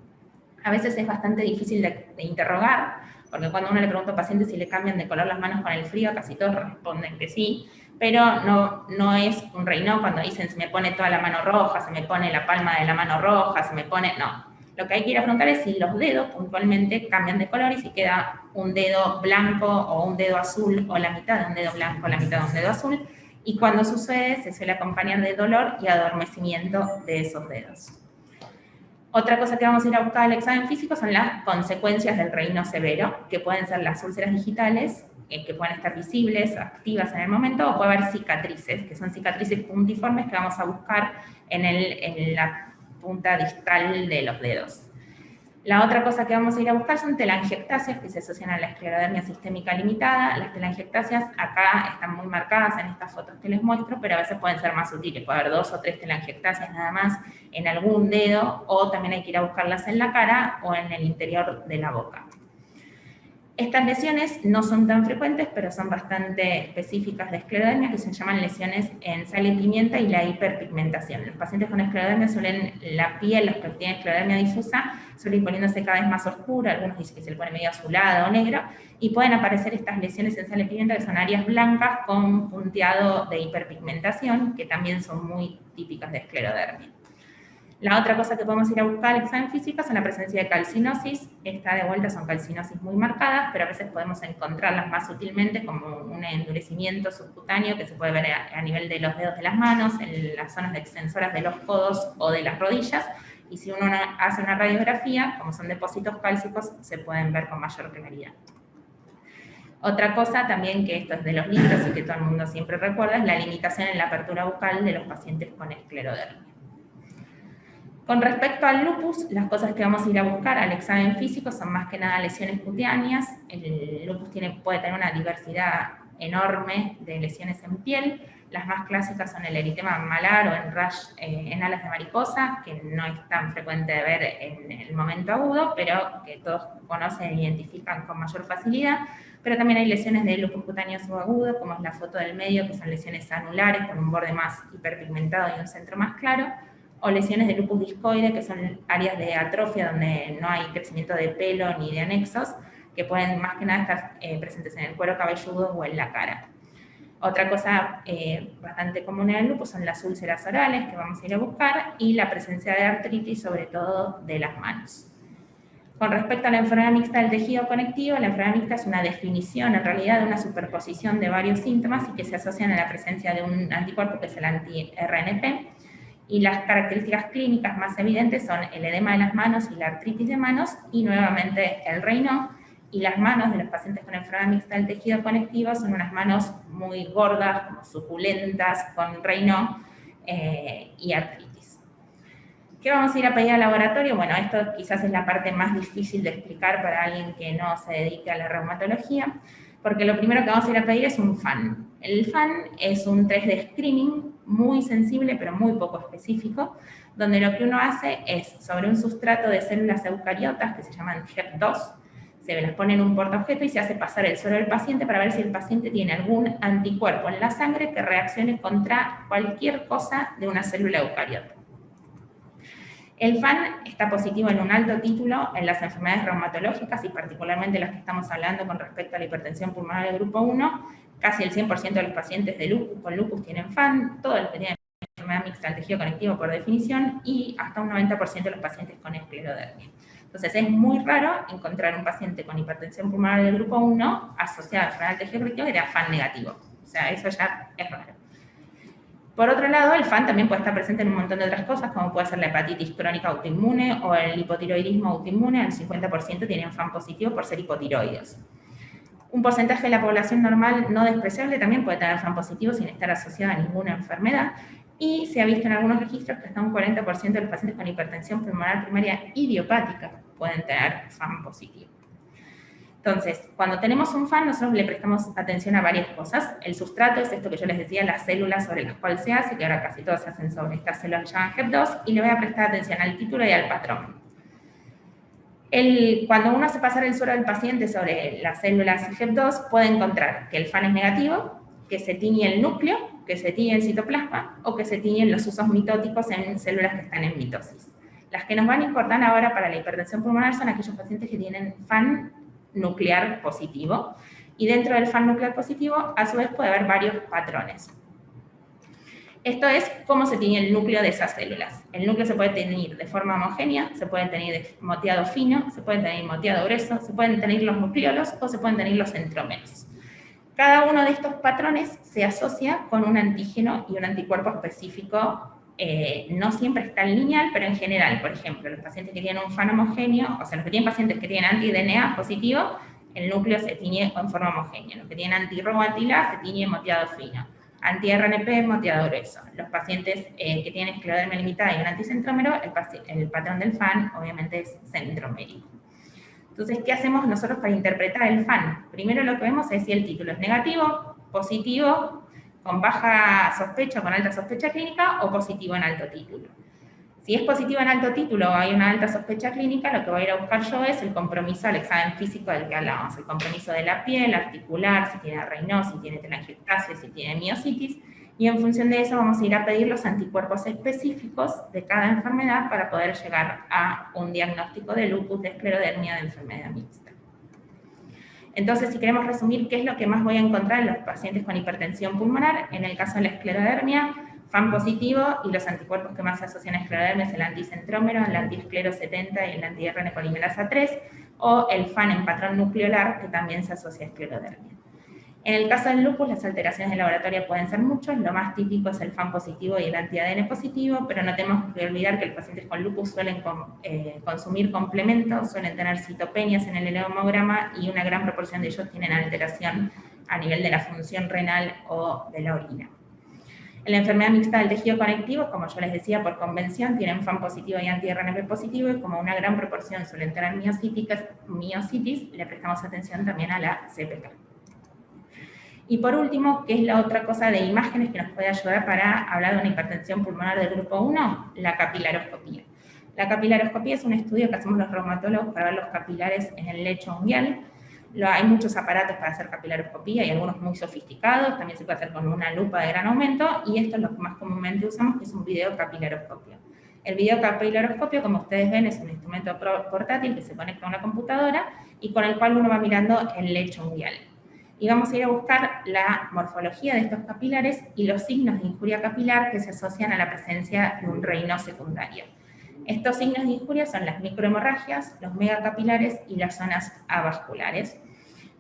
A veces es bastante difícil de interrogar, porque cuando uno le pregunta a pacientes si le cambian de color las manos con el frío, casi todos responden que sí, pero no es un Raynaud cuando dicen se me pone toda la mano roja, se me pone la palma de la mano roja, se me pone... No. Lo que hay que ir a preguntar es si los dedos puntualmente cambian de color y si queda un dedo blanco o un dedo azul, o la mitad de un dedo blanco o la mitad de un dedo azul, y cuando sucede se suele acompañar de dolor y adormecimiento de esos dedos. Otra cosa que vamos a ir a buscar al examen físico son las consecuencias del Raynaud severo, que pueden ser las úlceras digitales, que pueden estar visibles, activas en el momento, o puede haber cicatrices, que son cicatrices puntiformes que vamos a buscar en la punta distal de los dedos. La otra cosa que vamos a ir a buscar son telangiectasias, que se asocian a la esclerodermia sistémica limitada. Las telangiectasias acá están muy marcadas en estas fotos que les muestro, pero a veces pueden ser más sutiles. Puede haber 2 o 3 telangiectasias nada más en algún dedo, o también hay que ir a buscarlas en la cara o en el interior de la boca. Estas lesiones no son tan frecuentes, pero son bastante específicas de esclerodermia, que se llaman lesiones en sal y pimienta y la hiperpigmentación. Los pacientes con esclerodermia la piel, los que tienen esclerodermia difusa, suele ir poniéndose cada vez más oscura, algunos dicen que se le pone medio azulado o negro, y pueden aparecer estas lesiones en sal y pimienta, que son áreas blancas con punteado de hiperpigmentación, que también son muy típicas de esclerodermia. La otra cosa que podemos ir a buscar al examen físico es la presencia de calcinosis. Esta de vuelta son calcinosis muy marcadas, pero a veces podemos encontrarlas más sutilmente como un endurecimiento subcutáneo que se puede ver a nivel de los dedos de las manos, en las zonas extensoras de los codos o de las rodillas, y si uno hace una radiografía, como son depósitos cálcicos, se pueden ver con mayor claridad. Otra cosa también, que esto es de los libros y que todo el mundo siempre recuerda, es la limitación en la apertura bucal de los pacientes con esclerodermia. Con respecto al lupus, las cosas que vamos a ir a buscar al examen físico son más que nada lesiones cutáneas. El lupus puede tener una diversidad enorme de lesiones en piel. Las más clásicas son el eritema malar o en rash en alas de mariposa, que no es tan frecuente de ver en el momento agudo, pero que todos conocen e identifican con mayor facilidad. Pero también hay lesiones de lupus cutáneo subagudo, como es la foto del medio, que son lesiones anulares con un borde más hiperpigmentado y un centro más claro, o lesiones de lupus discoide, que son áreas de atrofia donde no hay crecimiento de pelo ni de anexos, que pueden más que nada estar presentes en el cuero cabelludo o en la cara. Otra cosa bastante común en el lupus son las úlceras orales, que vamos a ir a buscar, y la presencia de artritis, sobre todo de las manos. Con respecto a la enfermedad mixta del tejido conectivo, la enfermedad mixta es una definición, en realidad, de una superposición de varios síntomas y que se asocian a la presencia de un anticuerpo, que es el anti-RNP, y las características clínicas más evidentes son el edema de las manos y la artritis de manos, y nuevamente el Raynaud. Y las manos de los pacientes con enfermedad mixta del tejido conectivo son unas manos muy gordas, como suculentas, con Raynaud y artritis. ¿Qué vamos a ir a pedir al laboratorio? Bueno, esto quizás es la parte más difícil de explicar para alguien que no se dedique a la reumatología, porque lo primero que vamos a ir a pedir es un FAN. El FAN es un 3D screening muy sensible, pero muy poco específico, donde lo que uno hace es, sobre un sustrato de células eucariotas, que se llaman HEP2, se las pone en un portaobjeto y se hace pasar el suero del paciente para ver si el paciente tiene algún anticuerpo en la sangre que reaccione contra cualquier cosa de una célula eucariota. El FAN está positivo en un alto título en las enfermedades reumatológicas y particularmente las que estamos hablando con respecto a la hipertensión pulmonar del grupo 1. Casi el 100% de los pacientes con lupus tienen FAN, todos los que tienen enfermedad mixta del tejido conectivo por definición, y hasta un 90% de los pacientes con esclerodermia. Entonces es muy raro encontrar un paciente con hipertensión pulmonar del grupo 1 asociado a enfermedad del tejido conectivo que tenga FAN negativo. O sea, eso ya es raro. Por otro lado, el FAN también puede estar presente en un montón de otras cosas, como puede ser la hepatitis crónica autoinmune o el hipotiroidismo autoinmune. El 50% tienen FAN positivo por ser hipotiroides. Un porcentaje de la población normal no despreciable también puede tener FAN positivo sin estar asociado a ninguna enfermedad. Y se ha visto en algunos registros que hasta un 40% de los pacientes con hipertensión pulmonar primaria idiopática pueden tener FAN positivo. Entonces, cuando tenemos un FAN, nosotros le prestamos atención a varias cosas. El sustrato es esto que yo les decía, las células sobre las cuales se hace, que ahora casi todas se hacen sobre estas células que se llaman HEP2, y le voy a prestar atención al título y al patrón. Cuando uno hace pasar el suero del paciente sobre las células HEP2, puede encontrar que el FAN es negativo, que se tiñe el núcleo, que se tiñe el citoplasma, o que se tiñen los usos mitóticos en células que están en mitosis. Las que nos van a importar ahora para la hipertensión pulmonar son aquellos pacientes que tienen FAN nuclear positivo, y dentro del FAN nuclear positivo, a su vez, puede haber varios patrones. Esto es cómo se tiñe el núcleo de esas células. El núcleo se puede teñir de forma homogénea, se puede teñir de moteado fino, se puede teñir moteado grueso, se pueden teñir los nucleolos o se pueden teñir los centrómeros. Cada uno de estos patrones se asocia con un antígeno y un anticuerpo específico. No siempre está en lineal, pero en general, por ejemplo, los pacientes que tienen un FAN homogéneo, o sea, los que tienen pacientes que tienen anti-DNA positivo, el núcleo se tiñe en forma homogénea. Los que tienen anti-RO o anti-LA se tiñe moteado fino. Anti-RNP, moteado grueso. Los pacientes que tienen esclerodermia limitada y un anticentrómero, el patrón del FAN obviamente es centromérico. Entonces, ¿qué hacemos nosotros para interpretar el FAN? Primero lo que vemos es si el título es negativo, positivo, con baja sospecha, con alta sospecha clínica, o positivo en alto título. Si es positivo en alto título o hay una alta sospecha clínica, lo que voy a ir a buscar yo es el compromiso al examen físico del que hablábamos, el compromiso de la piel, articular, si tiene Raynaud, si tiene telangiectasia, si tiene miositis, y en función de eso vamos a ir a pedir los anticuerpos específicos de cada enfermedad para poder llegar a un diagnóstico de lupus, de esclerodermia, de enfermedad mixta. Entonces, si queremos resumir qué es lo que más voy a encontrar en los pacientes con hipertensión pulmonar, en el caso de la esclerodermia, FAN positivo, y los anticuerpos que más se asocian a esclerodermia es el anticentrómero, el antiesclero 70 y el anti-RN polimerasa 3, o el FAN en patrón nucleolar, que también se asocia a esclerodermia. En el caso del lupus, las alteraciones de laboratorio pueden ser muchas. Lo más típico es el FAN positivo y el anti-ADN positivo, pero no tenemos que olvidar que los pacientes con lupus suelen consumir complementos, suelen tener citopenias en el hemograma, y una gran proporción de ellos tienen alteración a nivel de la función renal o de la orina. En la enfermedad mixta del tejido conectivo, como yo les decía, por convención, tienen FAM positivo y anti-RNP positivo, y como una gran proporción suelen tener miositis, le prestamos atención también a la CPK. Y por último, ¿qué es la otra cosa de imágenes que nos puede ayudar para hablar de una hipertensión pulmonar del grupo 1? La capilaroscopía. La capilaroscopía es un estudio que hacemos los reumatólogos para ver los capilares en el lecho unguial. Hay muchos aparatos para hacer capilaroscopía y algunos muy sofisticados, también se puede hacer con una lupa de gran aumento, y esto es lo que más comúnmente usamos, que es un videocapilaroscopio. El videocapilaroscopio, como ustedes ven, es un instrumento portátil que se conecta a una computadora y con el cual uno va mirando el lecho unguial. Y vamos a ir a buscar la morfología de estos capilares y los signos de injuria capilar que se asocian a la presencia de un reino secundario. Estos signos de injuria son las microhemorragias, los megacapilares y las zonas avasculares.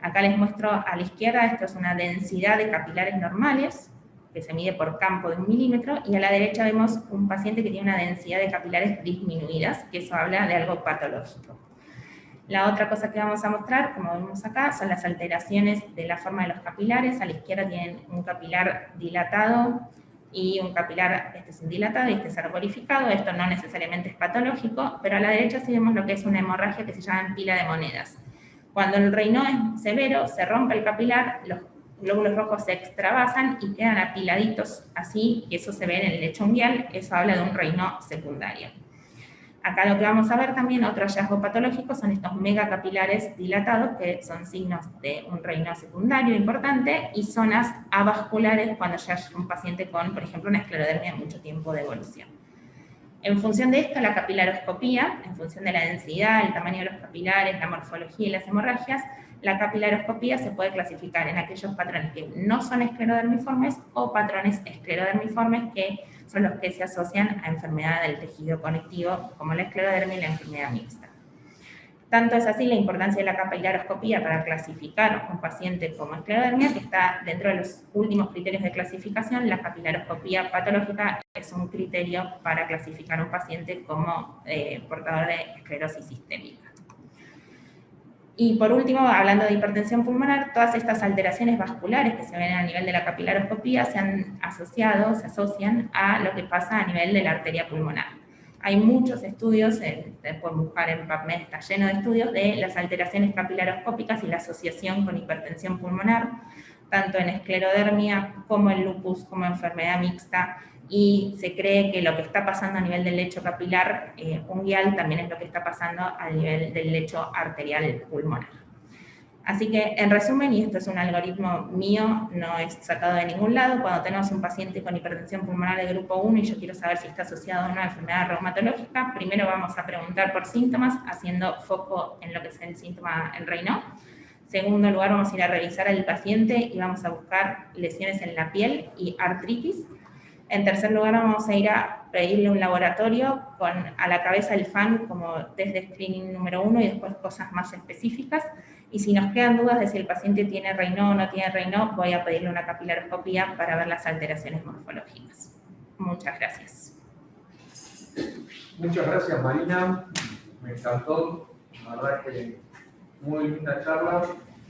Acá les muestro a la izquierda, esto es una densidad de capilares normales, que se mide por campo de 1 milímetro, y a la derecha vemos un paciente que tiene una densidad de capilares disminuidas, que eso habla de algo patológico. La otra cosa que vamos a mostrar, como vemos acá, son las alteraciones de la forma de los capilares. A la izquierda tienen un capilar dilatado y un capilar, este es indilatado y este es arborificado. Esto no necesariamente es patológico, pero a la derecha sí vemos lo que es una hemorragia que se llama pila de monedas. Cuando el reino es severo, se rompe el capilar, los glóbulos rojos se extravasan y quedan apiladitos así, y eso se ve en el lecho unguial, eso habla de un reino secundario. Acá lo que vamos a ver también, otro hallazgo patológico, son estos megacapilares dilatados, que son signos de un reino secundario importante, y zonas avasculares cuando ya hay un paciente con, por ejemplo, una esclerodermia de mucho tiempo de evolución. En función de esto, la capilaroscopía, en función de la densidad, el tamaño de los capilares, la morfología y las hemorragias, la capilaroscopía se puede clasificar en aquellos patrones que no son esclerodermiformes o patrones esclerodermiformes, que son los que se asocian a enfermedad del tejido conectivo, como la esclerodermia y la enfermedad mixta. Tanto es así la importancia de la capilaroscopía para clasificar un paciente como esclerodermia, que está dentro de los últimos criterios de clasificación. La capilaroscopía patológica es un criterio para clasificar un paciente como portador de esclerosis sistémica. Y por último, hablando de hipertensión pulmonar, todas estas alteraciones vasculares que se ven a nivel de la capilaroscopía se asocian a lo que pasa a nivel de la arteria pulmonar. Hay muchos estudios, ustedes pueden buscar en PubMed, está lleno de estudios de las alteraciones capilaroscópicas y la asociación con hipertensión pulmonar, tanto en esclerodermia como en lupus, como enfermedad mixta, y se cree que lo que está pasando a nivel del lecho capilar unguial también es lo que está pasando a nivel del lecho arterial pulmonar. Así que, en resumen, y esto es un algoritmo mío, no es sacado de ningún lado, cuando tenemos un paciente con hipertensión pulmonar de grupo 1 y yo quiero saber si está asociado a una enfermedad reumatológica, primero vamos a preguntar por síntomas, haciendo foco en lo que es el síntoma, el reino. Segundo lugar, vamos a ir a revisar al paciente y vamos a buscar lesiones en la piel y artritis. En tercer lugar, vamos a ir a pedirle un laboratorio con a la cabeza el FAN como test de screening número 1 y después cosas más específicas. Y si nos quedan dudas de si el paciente tiene Raynaud o no tiene Raynaud, voy a pedirle una capilaroscopía para ver las alteraciones morfológicas. Muchas gracias. Muchas gracias, Marina. Me encantó. La verdad es que muy linda charla.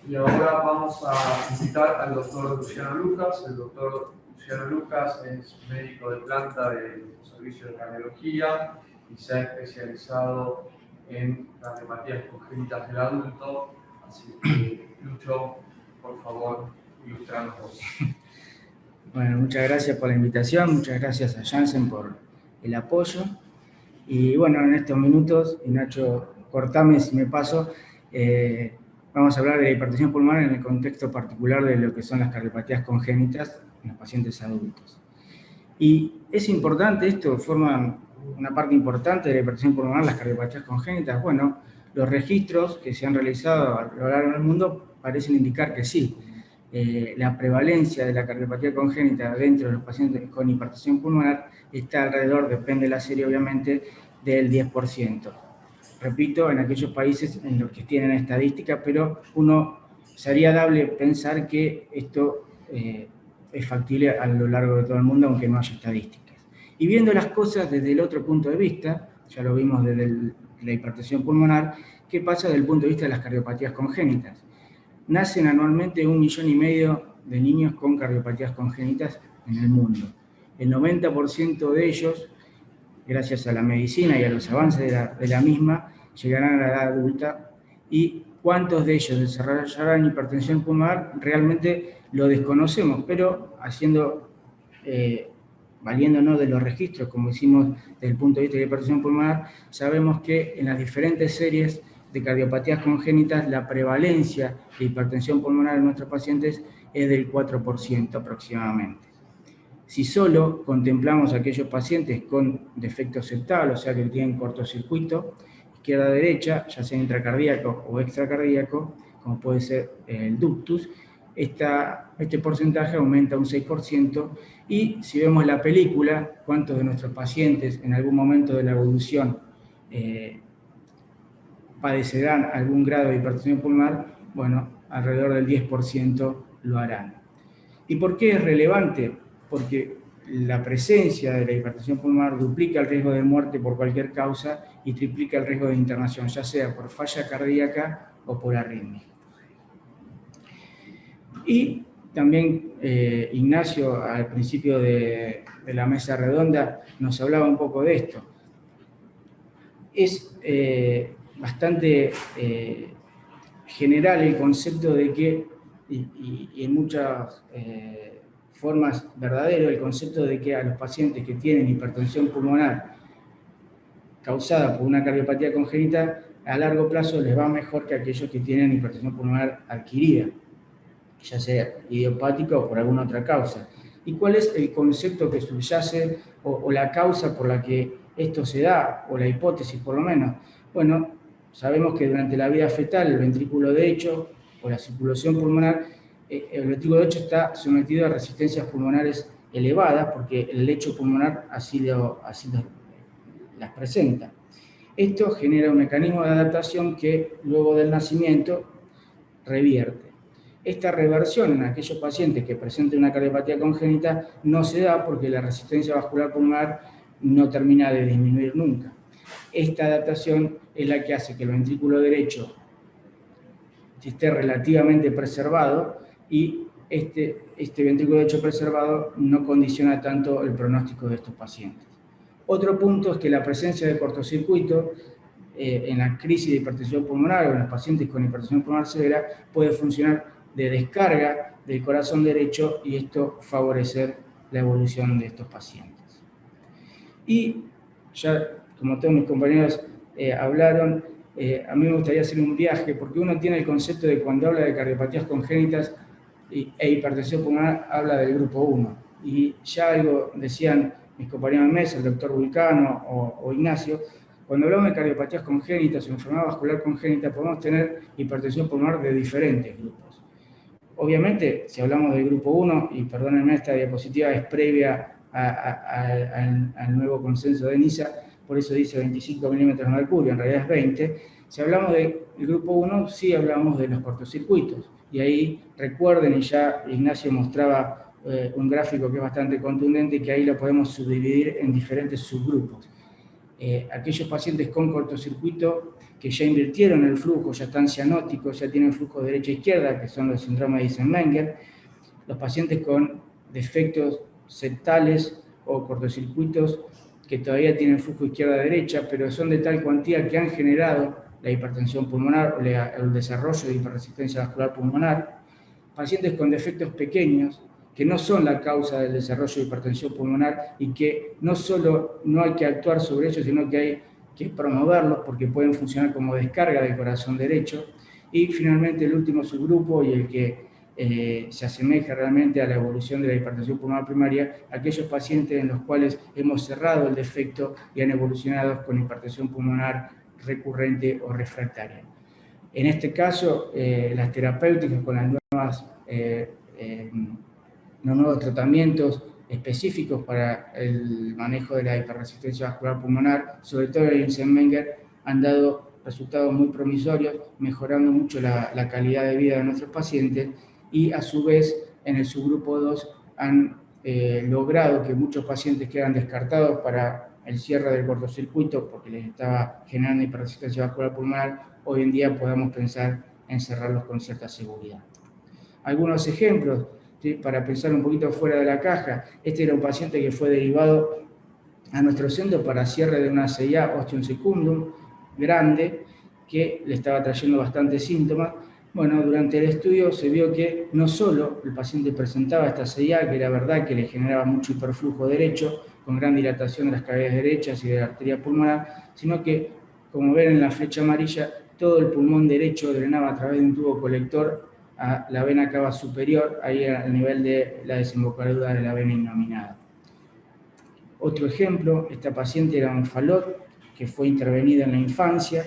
Y ahora vamos a invitar al doctor Luciano Lucas. El doctor Luciano Lucas es médico de planta del servicio de cardiología y se ha especializado en cardiopatías congénitas del adulto. Así que, Lucho, por favor, ilustranos vos. Bueno, muchas gracias por la invitación, muchas gracias a Janssen por el apoyo. Y bueno, en estos minutos, y Nacho, cortame si me paso, vamos a hablar de la hipertensión pulmonar en el contexto particular de lo que son las cardiopatías congénitas en los pacientes adultos. Y es importante, esto forma una parte importante de la hipertensión pulmonar, las cardiopatías congénitas. Bueno, los registros que se han realizado a lo largo del mundo parecen indicar que sí. La prevalencia de la cardiopatía congénita dentro de los pacientes con hipertensión pulmonar está alrededor, depende de la serie obviamente, del 10%. Repito, en aquellos países en los que tienen estadística, pero uno sería dable pensar que esto es factible a lo largo de todo el mundo, aunque no haya estadísticas. Y viendo las cosas desde el otro punto de vista, ya lo vimos desde la hipertensión pulmonar, ¿qué pasa desde el punto de vista de las cardiopatías congénitas? Nacen anualmente 1,5 millones de niños con cardiopatías congénitas en el mundo. el 90% de ellos, gracias a la medicina y a los avances de la misma, llegarán a la edad adulta, y cuántos de ellos desarrollarán hipertensión pulmonar realmente lo desconocemos, pero valiéndonos de los registros, como hicimos desde el punto de vista de la hipertensión pulmonar, sabemos que en las diferentes series de cardiopatías congénitas la prevalencia de hipertensión pulmonar en nuestros pacientes es del 4% aproximadamente. Si solo contemplamos a aquellos pacientes con defecto septal, o sea que tienen cortocircuito, izquierda-derecha, ya sea intracardíaco o extracardíaco, como puede ser el ductus, este porcentaje aumenta un 6%, y si vemos la película, cuántos de nuestros pacientes en algún momento de la evolución padecerán algún grado de hipertensión pulmonar, bueno, alrededor del 10% lo harán. ¿Y por qué es relevante? Porque la presencia de la hipertensión pulmonar duplica el riesgo de muerte por cualquier causa y triplica el riesgo de internación, ya sea por falla cardíaca o por arritmia. Y también Ignacio, al principio de la mesa redonda, nos hablaba un poco de esto. Es bastante general el concepto de que, y en muchas formas verdadero, el concepto de que a los pacientes que tienen hipertensión pulmonar causada por una cardiopatía congénita, a largo plazo les va mejor que aquellos que tienen hipertensión pulmonar adquirida, ya sea idiopática o por alguna otra causa. ¿Y cuál es el concepto que subyace o la causa por la que esto se da, o la hipótesis por lo menos? Bueno, sabemos que durante la vida fetal el ventrículo derecho o la circulación pulmonar, el ventrículo derecho está sometido a resistencias pulmonares elevadas porque el lecho pulmonar así las presenta. Esto genera un mecanismo de adaptación que luego del nacimiento revierte. Esta reversión en aquellos pacientes que presenten una cardiopatía congénita no se da porque la resistencia vascular pulmonar no termina de disminuir nunca. Esta adaptación es la que hace que el ventrículo derecho esté relativamente preservado, y este ventrículo derecho preservado no condiciona tanto el pronóstico de estos pacientes. Otro punto es que la presencia de cortocircuito en la crisis de hipertensión pulmonar o en los pacientes con hipertensión pulmonar severa puede funcionar de descarga del corazón derecho, y esto favorecer la evolución de estos pacientes. Y ya, como todos mis compañeros hablaron, a mí me gustaría hacer un viaje, porque uno tiene el concepto de cuando habla de cardiopatías congénitas e hipertensión pulmonar, habla del grupo 1. Y ya algo decían mis compañeros de mesa, el doctor Vulcano o Ignacio, cuando hablamos de cardiopatías congénitas o enfermedad vascular congénita, podemos tener hipertensión pulmonar de diferentes grupos. Obviamente, si hablamos del grupo 1, y perdónenme, esta diapositiva es previa al nuevo consenso de NISA, por eso dice 25 milímetros de mercurio, en realidad es 20. Si hablamos del grupo 1, sí hablamos de los cortocircuitos. Y ahí recuerden, y ya Ignacio mostraba un gráfico que es bastante contundente, que ahí lo podemos subdividir en diferentes subgrupos. Aquellos pacientes con cortocircuito que ya invirtieron el flujo, ya están cianóticos, ya tienen flujo derecha-izquierda, que son los síndromes de Eisenmenger, los pacientes con defectos septales o cortocircuitos que todavía tienen flujo izquierda-derecha, pero son de tal cuantía que han generado la hipertensión pulmonar o el desarrollo de hiperresistencia vascular pulmonar, pacientes con defectos pequeños que no son la causa del desarrollo de hipertensión pulmonar y que no solo no hay que actuar sobre ellos, sino que hay que promoverlos porque pueden funcionar como descarga del corazón derecho. Y finalmente el último subgrupo, y el que se asemeja realmente a la evolución de la hipertensión pulmonar primaria, aquellos pacientes en los cuales hemos cerrado el defecto y han evolucionado con hipertensión pulmonar recurrente o refractaria. En este caso, las terapéuticas con las nuevos tratamientos específicos para el manejo de la hiperresistencia vascular pulmonar, sobre todo el Eisenmenger, han dado resultados muy promisorios, mejorando mucho la calidad de vida de nuestros pacientes, y a su vez en el subgrupo 2 han logrado que muchos pacientes quedan descartados para el cierre del cortocircuito porque les estaba generando hiperresistencia vascular pulmonar, hoy en día podamos pensar en cerrarlos con cierta seguridad. Algunos ejemplos ¿sí? Para pensar un poquito fuera de la caja, este era un paciente que fue derivado a nuestro centro para cierre de una CIA ostium secundum grande, que le estaba trayendo bastantes síntomas. Bueno, durante el estudio se vio que no solo el paciente presentaba esta CIA, que era verdad que le generaba mucho hiperflujo derecho, con gran dilatación de las cavidades derechas y de la arteria pulmonar, sino que, como ven en la flecha amarilla, todo el pulmón derecho drenaba a través de un tubo colector a la vena cava superior, ahí al nivel de la desembocadura de la vena innominada. Otro ejemplo, esta paciente era un falot que fue intervenida en la infancia,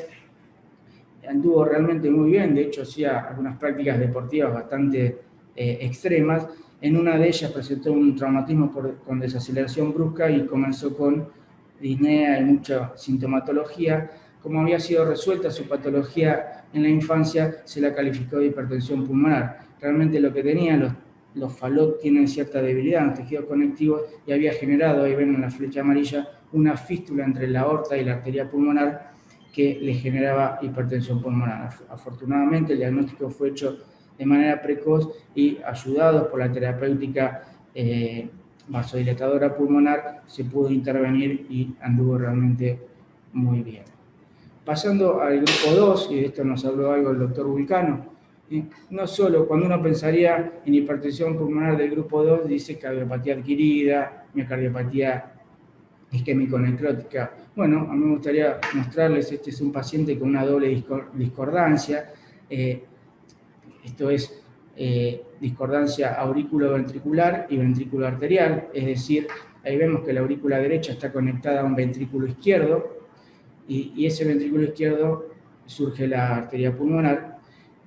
anduvo realmente muy bien, de hecho hacía algunas prácticas deportivas bastante extremas. En una de ellas presentó un traumatismo con desaceleración brusca y comenzó con disnea y mucha sintomatología. Como había sido resuelta su patología en la infancia, se la calificó de hipertensión pulmonar. Realmente lo que tenía, los falot tienen cierta debilidad en los tejidos conectivos y había generado, ahí ven en la flecha amarilla, una fístula entre la aorta y la arteria pulmonar que le generaba hipertensión pulmonar. Afortunadamente el diagnóstico fue hecho de manera precoz y ayudados por la terapéutica vasodilatadora pulmonar se pudo intervenir y anduvo realmente muy bien. Pasando al grupo 2, y de esto nos habló algo el doctor Vulcano, no solo cuando uno pensaría en hipertensión pulmonar del grupo 2, dice cardiopatía adquirida, miocardiopatía isquémico-necrótica. Bueno, a mí me gustaría mostrarles, este es un paciente con una doble discordancia, esto es discordancia auriculoventricular y ventrículo arterial, es decir, ahí vemos que la aurícula derecha está conectada a un ventrículo izquierdo, y ese ventrículo izquierdo surge la arteria pulmonar,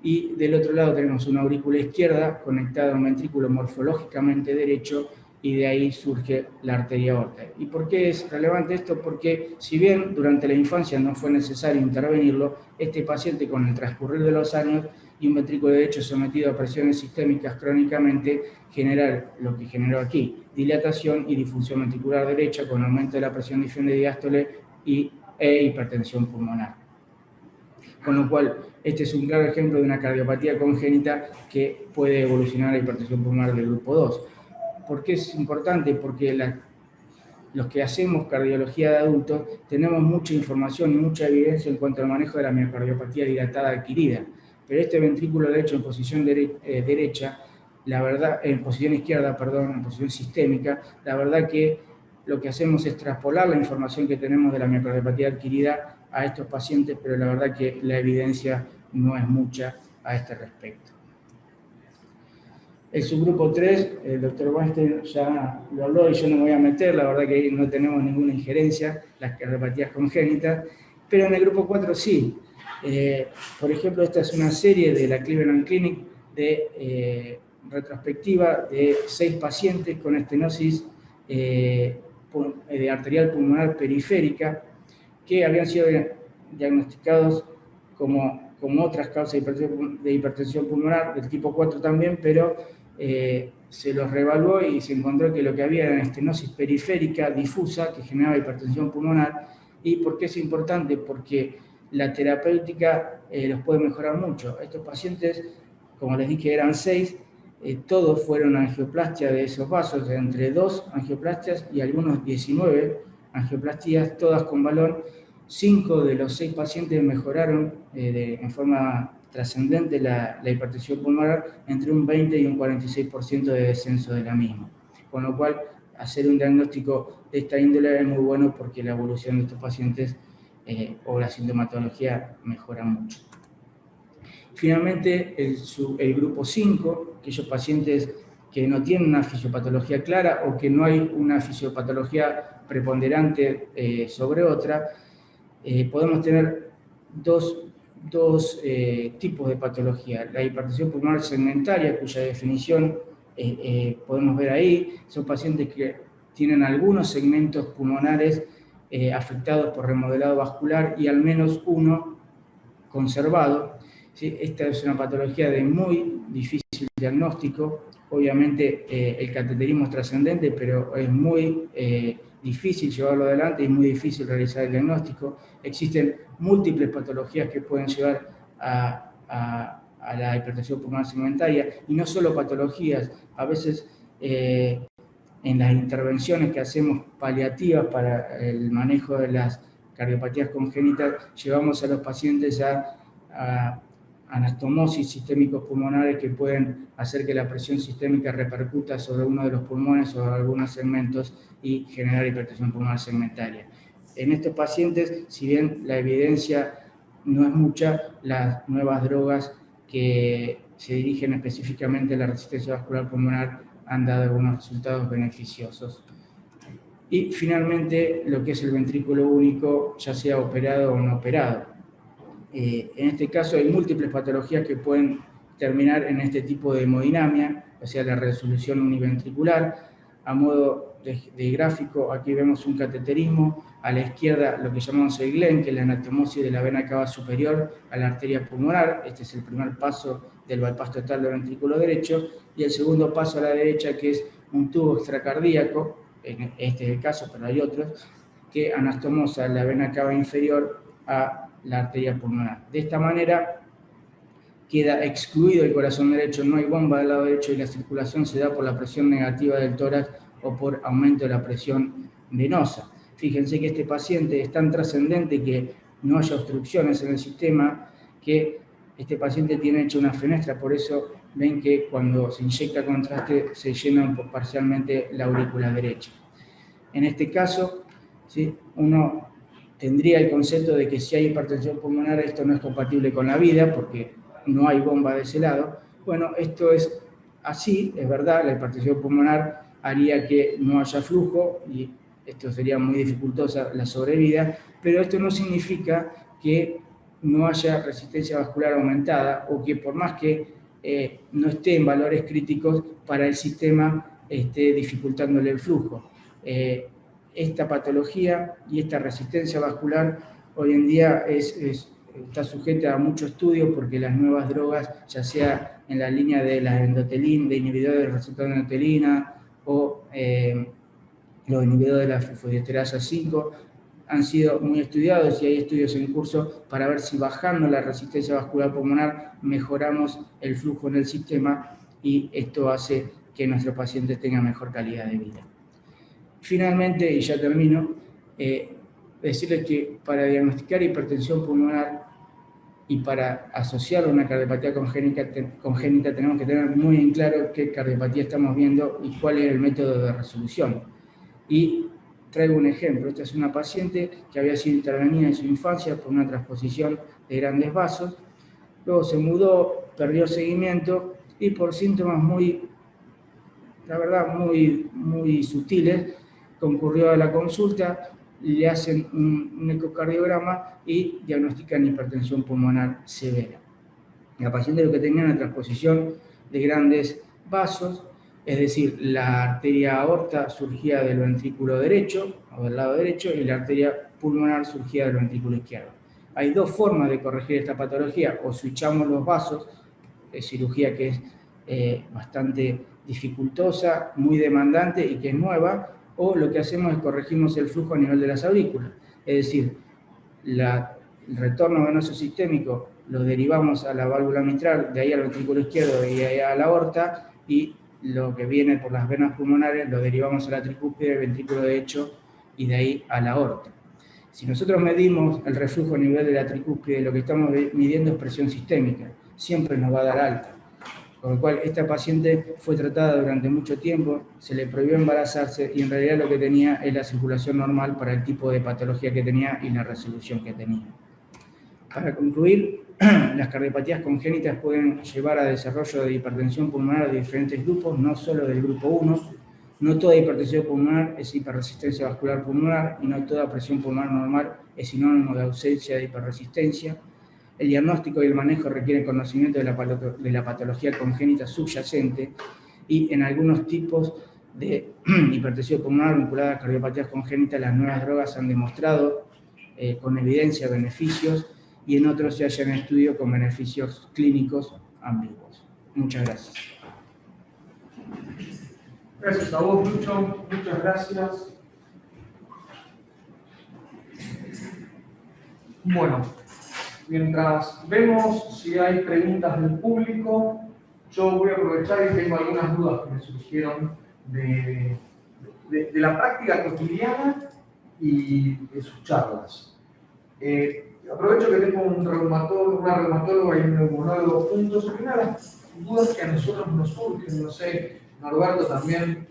y del otro lado tenemos una aurícula izquierda conectada a un ventrículo morfológicamente derecho, y de ahí surge la arteria aorta. ¿Y por qué es relevante esto? Porque si bien durante la infancia no fue necesario intervenirlo, este paciente con el transcurrir de los años y un ventrículo derecho sometido a presiones sistémicas crónicamente genera lo que generó aquí, dilatación y difusión ventricular derecha con aumento de la presión de diástole e hipertensión pulmonar. Con lo cual, este es un claro ejemplo de una cardiopatía congénita que puede evolucionar a hipertensión pulmonar del grupo 2. ¿Por qué es importante? Porque los que hacemos cardiología de adultos tenemos mucha información y mucha evidencia en cuanto al manejo de la miocardiopatía dilatada adquirida. Pero este ventrículo derecho en posición derecha, la verdad, en posición izquierda, perdón, en posición sistémica, la verdad que lo que hacemos es traspolar la información que tenemos de la miocardiopatía adquirida a estos pacientes, pero la verdad que la evidencia no es mucha a este respecto. El subgrupo 3, el doctor Weinstein ya lo habló y yo no me voy a meter, la verdad que ahí no tenemos ninguna injerencia, las cardiopatías congénitas, pero en el grupo 4 sí. Por ejemplo, esta es una serie de la Cleveland Clinic de retrospectiva de 6 pacientes con estenosis arterial pulmonar periférica que habían sido diagnosticados como otras causas de hipertensión pulmonar del tipo 4 también, pero se los reevaluó y se encontró que lo que había era estenosis periférica difusa que generaba hipertensión pulmonar. ¿Y por qué es importante? Porque la terapéutica los puede mejorar mucho. Estos pacientes, como les dije, eran 6, todos fueron angioplastia de esos vasos, entre 2 angioplastias y algunos 19 angioplastías, todas con balón. 5 de los 6 pacientes mejoraron en forma trascendente la hipertensión pulmonar, entre un 20 y un 46% de descenso de la misma. Con lo cual, hacer un diagnóstico de esta índole es muy bueno porque la evolución de estos pacientes o la sintomatología mejora mucho. Finalmente, el grupo 5, aquellos pacientes que no tienen una fisiopatología clara o que no hay una fisiopatología preponderante sobre otra, podemos tener dos tipos de patología. La hipertensión pulmonar segmentaria, cuya definición podemos ver ahí, son pacientes que tienen algunos segmentos pulmonares afectados por remodelado vascular y al menos uno conservado. ¿Sí? Esta es una patología de muy difícil diagnóstico. Obviamente el cateterismo es trascendente, pero es muy difícil llevarlo adelante y muy difícil realizar el diagnóstico. Existen múltiples patologías que pueden llevar a a la hipertensión pulmonar segmentaria, y no solo patologías, a veces en las intervenciones que hacemos paliativas para el manejo de las cardiopatías congénitas, llevamos a los pacientes a anastomosis sistémicos pulmonares que pueden hacer que la presión sistémica repercuta sobre uno de los pulmones o algunos segmentos y generar hipertensión pulmonar segmentaria. En estos pacientes, si bien la evidencia no es mucha, las nuevas drogas que se dirigen específicamente a la resistencia vascular pulmonar han dado algunos resultados beneficiosos. Y finalmente, lo que es el ventrículo único, ya sea operado o no operado. En este caso hay múltiples patologías que pueden terminar en este tipo de hemodinamia, o sea, la resolución univentricular. A modo de gráfico, aquí vemos un cateterismo, a la izquierda lo que llamamos el GLEN, que es la anastomosis de la vena cava superior a la arteria pulmonar. Este es el primer paso del bypass total del ventrículo derecho, y el segundo paso a la derecha, que es un tubo extracardíaco, este es el caso, pero hay otros, que anastomosa la vena cava inferior a la arteria pulmonar. De esta manera queda excluido el corazón derecho, no hay bomba del lado derecho y la circulación se da por la presión negativa del tórax o por aumento de la presión venosa. Fíjense que este paciente es tan trascendente que no haya obstrucciones en el sistema, que este paciente tiene hecha una fenestra, por eso ven que cuando se inyecta contraste se llena parcialmente la aurícula derecha. En este caso, ¿sí?, uno tendría el concepto de que si hay hipertensión pulmonar esto no es compatible con la vida porque no hay bomba de ese lado. Bueno, esto es así, es verdad, la hipertensión pulmonar haría que no haya flujo y esto sería muy dificultosa la sobrevida, pero esto no significa que no haya resistencia vascular aumentada o que por más que no esté en valores críticos para el sistema esté dificultándole el flujo. Esta patología y esta resistencia vascular hoy en día está sujeta a mucho estudio porque las nuevas drogas, ya sea en la línea de la endotelina, de inhibidores del receptor de endotelina o los inhibidores de la fosfodiesterasa 5, han sido muy estudiados y hay estudios en curso para ver si bajando la resistencia vascular pulmonar mejoramos el flujo en el sistema y esto hace que nuestros pacientes tengan mejor calidad de vida. Finalmente, y ya termino, decirles que para diagnosticar hipertensión pulmonar y para asociar una cardiopatía congénita tenemos que tener muy en claro qué cardiopatía estamos viendo y cuál es el método de resolución. Y traigo un ejemplo. Esta es una paciente que había sido intervenida en su infancia por una transposición de grandes vasos, luego se mudó, perdió seguimiento y por síntomas la verdad, muy sutiles, concurrió a la consulta, le hacen un ecocardiograma y diagnostican hipertensión pulmonar severa. La paciente lo que tenía una transposición de grandes vasos, es decir, la arteria aorta surgía del ventrículo derecho o del lado derecho y la arteria pulmonar surgía del ventrículo izquierdo. Hay dos formas de corregir esta patología: o switchamos los vasos, cirugía que es bastante dificultosa, muy demandante y que es nueva, o lo que hacemos es corregimos el flujo a nivel de las aurículas, es decir, el retorno venoso sistémico lo derivamos a la válvula mitral, de ahí al ventrículo izquierdo y de ahí a la aorta, y lo que viene por las venas pulmonares lo derivamos a la tricúspide, el ventrículo derecho y de ahí a la aorta. Si nosotros medimos el reflujo a nivel de la tricúspide, lo que estamos midiendo es presión sistémica, siempre nos va a dar alta. Con lo cual, esta paciente fue tratada durante mucho tiempo, se le prohibió embarazarse y en realidad lo que tenía es la circulación normal para el tipo de patología que tenía y la resolución que tenía. Para concluir, las cardiopatías congénitas pueden llevar a desarrollo de hipertensión pulmonar de diferentes grupos, no solo del grupo 1. No toda hipertensión pulmonar es hiperresistencia vascular pulmonar y no toda presión pulmonar normal es sinónimo de ausencia de hiperresistencia. El diagnóstico y el manejo requieren conocimiento de la patología congénita subyacente y en algunos tipos de hipertensión pulmonar vinculada a cardiopatías congénitas las nuevas drogas han demostrado con evidencia beneficios y en otros se hallan estudios con beneficios clínicos ambiguos. Muchas gracias. Gracias a vos, Lucho. Muchas gracias. Bueno, mientras vemos si hay preguntas del público, yo voy a aprovechar y tengo algunas dudas que me surgieron de la práctica cotidiana y de sus charlas. Aprovecho que tengo una reumatóloga y un neumonólogo juntos. Una de las dudas que a nosotros nos surgen, no sé, Norberto también,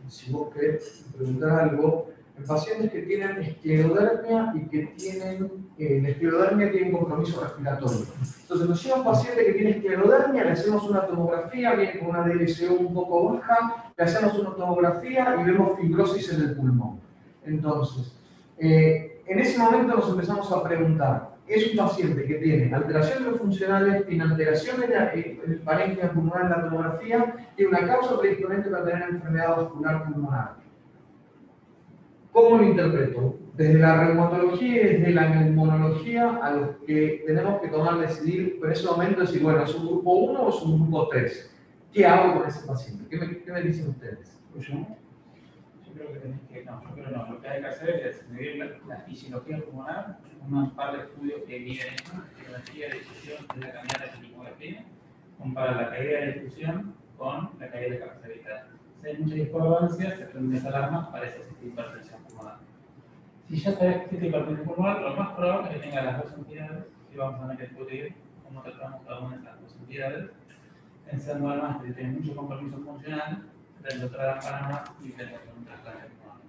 si vos querés preguntar algo, en pacientes que tienen esclerodermia y que tienen, la esclerodermia tiene un compromiso respiratorio. Entonces nos llega un paciente que tiene esclerodermia, le hacemos una tomografía, viene con una DLCO un poco baja, le hacemos una tomografía y vemos fibrosis en el pulmón. Entonces, en ese momento nos empezamos a preguntar, es un paciente que tiene alteraciones funcionales, tiene alteraciones en el parénquima pulmonar en la tomografía y una causa predisponente para tener enfermedad vascular pulmonar. ¿Cómo lo interpreto? Desde la reumatología y desde la neumonología a los que tenemos que decidir en ese momento, decir, bueno, ¿es un grupo 1 o es un grupo 3? ¿Qué hago con ese paciente? ¿Qué me dicen ustedes? Pues yo creo que tenés que, no, yo creo no, lo que hay que hacer es medir la fisiología pulmonar, un par de estudios que miden esto, la fisiología de difusión de la caminata de quimografía, compara la caída de difusión con la caída de capacidad vital. Si hay mucha discordancia, se prenden alarmas para ese tipo de hipertensión pulmonar. Si ya sabes que existe hipertensión pulmonar, lo más probable es que tenga las dos entidades, y vamos a tener que discutir cómo tratamos cada una de esas dos entidades, pensando además que tiene mucho compromiso funcional, dentro de la Panamá y dentro de un trasplante pulmonar.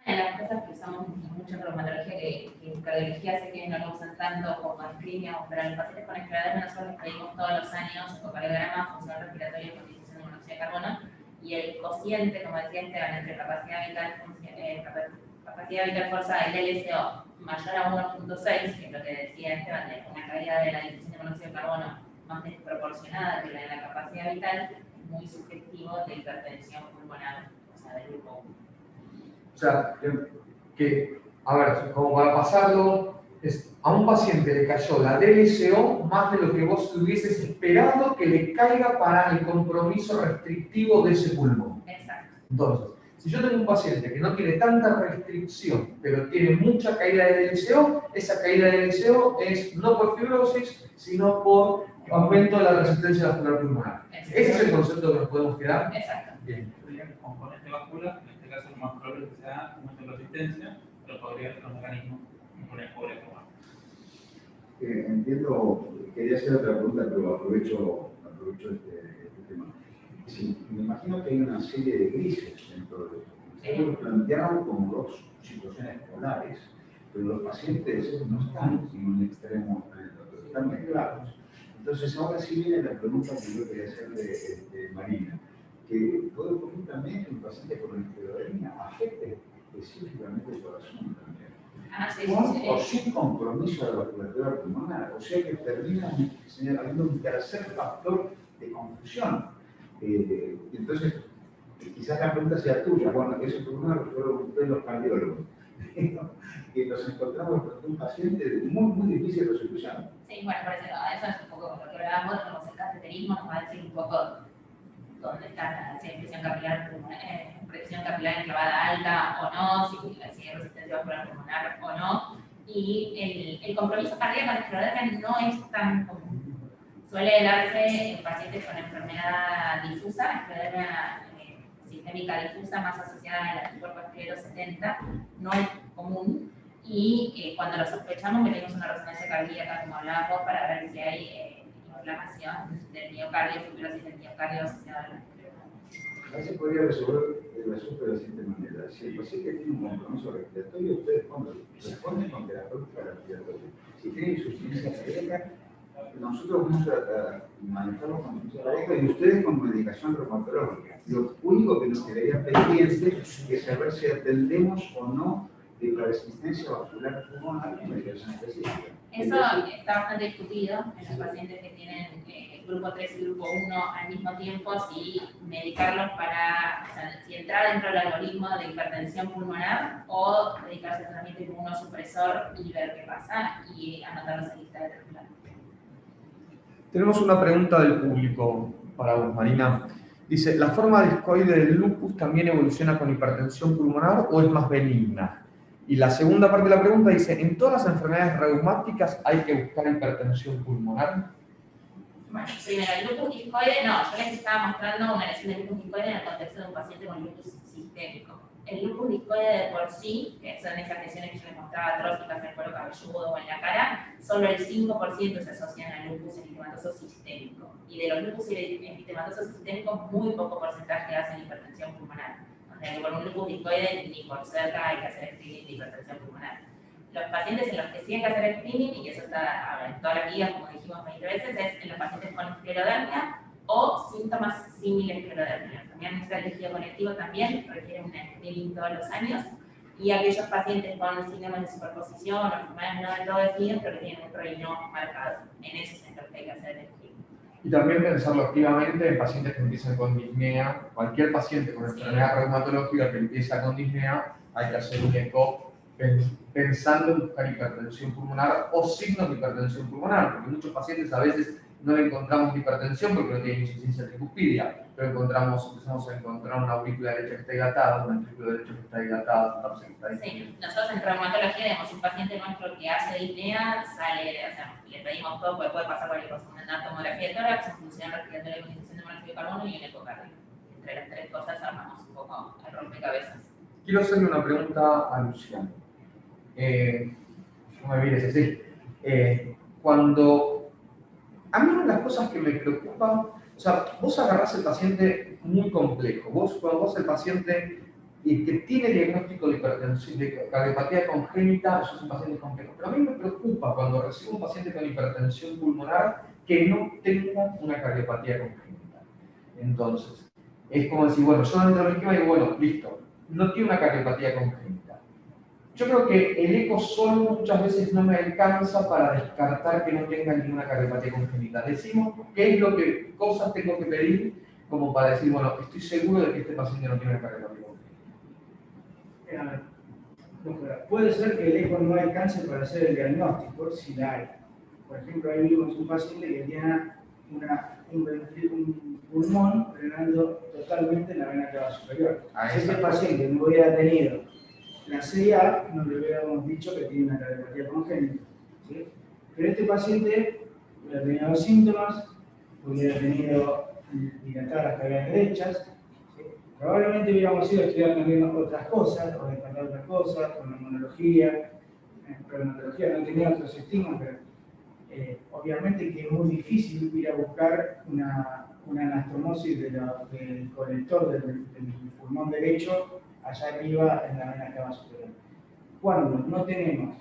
Una de las cosas que usamos mucho en reumatología, que en cardiología sé que no lo usan tanto como en clínica, pero en los pacientes con esclerodermia nosotros les pedimos todos los años ecocardiograma, función respiratoria y constitución de monóxido de carbono, y el cociente, como decía Esteban, entre capacidad vital fuerza del LSO mayor a 1.6, que es lo que decía Esteban, de una caída de la difusión de monóxido de carbono más desproporcionada que la de la capacidad vital, es muy subjetivo de hipertensión pulmonar, o sea, del grupo 1. O sea, a ver, como para pasarlo, a un paciente le cayó la DLCO más de lo que vos hubieses esperado que le caiga para el compromiso restrictivo de ese pulmón. Exacto. Entonces, si yo tengo un paciente que no tiene tanta restricción, pero tiene mucha caída de DLCO, esa caída de DLCO es no por fibrosis, sino por aumento de la resistencia vascular pulmonar. Exacto. Ese es el concepto que nos podemos quedar. Exacto. Bien. Componente vascular, en este caso lo más probable es que sea aumento de resistencia, pero podría ser un mecanismo con el pobre pulmón. Entiendo, quería hacer otra pregunta, pero aprovecho este tema. Sí, me imagino que hay una serie de grises dentro de esto. Ustedes lo plantearon como dos situaciones polares, pero los pacientes no están en un extremo o en el otro, están mezclados. Entonces, ahora sí viene la pregunta que yo quería hacerle de Marina, que puede ocurrir también que un paciente con esclerodermia afecte específicamente el corazón también. O sin compromiso de la vasculatura pulmonar, o sea que termina habiendo un tercer factor de confusión. Entonces, quizás la pregunta sea tuya, bueno, eso por una resuelven ustedes los cardiólogos, que nos encontramos con un paciente muy difícil de resolución. Sí, bueno, por eso es un poco lo que hablábamos, como el cateterismo nos va a decir un poco dónde está si hay presión capilar enclavada alta o no, si hay resistencia vascular pulmonar o no, y el compromiso cardíaco en esclerodermia no es tan común. Suele darse en pacientes con enfermedad difusa, esclerodermia sistémica difusa más asociada al anticuerpo esclero 70, no es común, y cuando lo sospechamos metemos una resonancia cardíaca, como hablabas vos, para ver si hay inflamación del miocardio, fibrosis del miocardio asociada a la esclerodermia. Ahí se podría resolver el asunto de la siguiente manera. Si el paciente tiene un compromiso respiratorio, ustedes responden con terapéutica respiratoria. Si tiene insuficiencia cardíaca, nosotros vamos a manejarlo con insuficiencia cardíaca y ustedes con medicación reumatológica. Lo único que nos quedaría pendiente es saber si atendemos o no de la resistencia vascular pulmonar con medicación específica. Eso está bastante discutido en los pacientes que tienen grupo 3 y grupo 1 al mismo tiempo, si medicarlos para, o sea, si entrar dentro del algoritmo de hipertensión pulmonar o dedicarse a tratamiento inmunosupresor y ver qué pasa y anotarlos en lista de trasplante. Tenemos una pregunta del público para vos, Marina. Dice, ¿la forma discoide del lupus también evoluciona con hipertensión pulmonar o es más benigna? Y la segunda parte de la pregunta dice, ¿en todas las enfermedades reumáticas hay que buscar hipertensión pulmonar? Bueno, primero, el lupus discoide, no, yo les estaba mostrando una lesión de lupus discoide en el contexto de un paciente con lupus sistémico. El lupus discoide de por sí, que son esas lesiones que yo les mostraba atróficas en el cuero cabelludo o en la cara, solo el 5% se asocian al lupus eritematoso sistémico. Y de los lupus eritematosos sistémicos, muy poco porcentaje hacen hipertensión pulmonar. O sea que con un lupus discoide ni por cerca hay que hacer screening de hipertensión pulmonar. Los pacientes en los que sí hay que hacer screening, y eso está en toda la guía, como dijimos 20 veces, es en los pacientes con esclerodermia o síntomas similares a esclerodermia. También nuestra tejido conectivo también requiere un screening todos los años. Y aquellos pacientes con síndromes de superposición o enfermedades no del todo definidas, pero que tienen un ROI no marcado. En esos centros que hay que hacer el screening. Y también pensarlo activamente en pacientes que empiezan con disnea. Cualquier paciente con enfermedad reumatológica que empieza con disnea, hay que hacer un eco pensando en buscar hipertensión pulmonar o signos de hipertensión pulmonar, porque muchos pacientes a veces no le encontramos hipertensión porque no tienen insuficiencia tricuspidia, pero empezamos a encontrar una aurícula derecha que está dilatada, un ventrículo derecho que está dilatado, un tapse que está dilatado. Sí, nosotros en reumatología tenemos un paciente nuestro que hace disnea, sale, o sea, le pedimos todo, porque puede pasar cualquier cosa, una tomografía de tórax, una función respiratoria con inhibición de monóxido de carbono y un ecocardio. Entre las tres cosas armamos un poco el rompecabezas. Quiero hacerle una pregunta a Luciano. No me mires así. Cuando a mí una de las cosas que me preocupan, o sea, vos agarrás el paciente muy complejo, cuando vos el paciente que tiene diagnóstico de hipertensión, de cardiopatía congénita, eso es un paciente complejo. Pero a mí me preocupa cuando recibo un paciente con hipertensión pulmonar que no tenga una cardiopatía congénita. Entonces, es como decir, bueno, yo dentro del esquema digo, bueno, listo, no tiene una cardiopatía congénita. Yo creo que el eco solo muchas veces no me alcanza para descartar que no tenga ninguna cardiopatía congénita. Decimos qué es lo que cosas tengo que pedir como para decir, bueno, estoy seguro de que este paciente no tiene una cardiopatía congénita. Puede ser que el eco no alcance para hacer el diagnóstico, si la hay. Por ejemplo, ahí vimos un paciente que tiene un pulmón drenando totalmente en la vena cava superior. Si ese paciente no hubiera tenido la CIA, no le hubiéramos dicho que tiene una cardiopatía congénita. ¿Sí? Pero este paciente hubiera tenido síntomas, hubiera tenido dilatadas las cavidades derechas, ¿sí? Probablemente hubiéramos ido a estudiar también otras cosas, o descartar otras cosas, con inmunología, reumatología, no tenía otros estigmas, pero obviamente que es muy difícil ir a buscar una anastomosis del colector del pulmón derecho allá arriba en la vena cava superior. Cuando no tenemos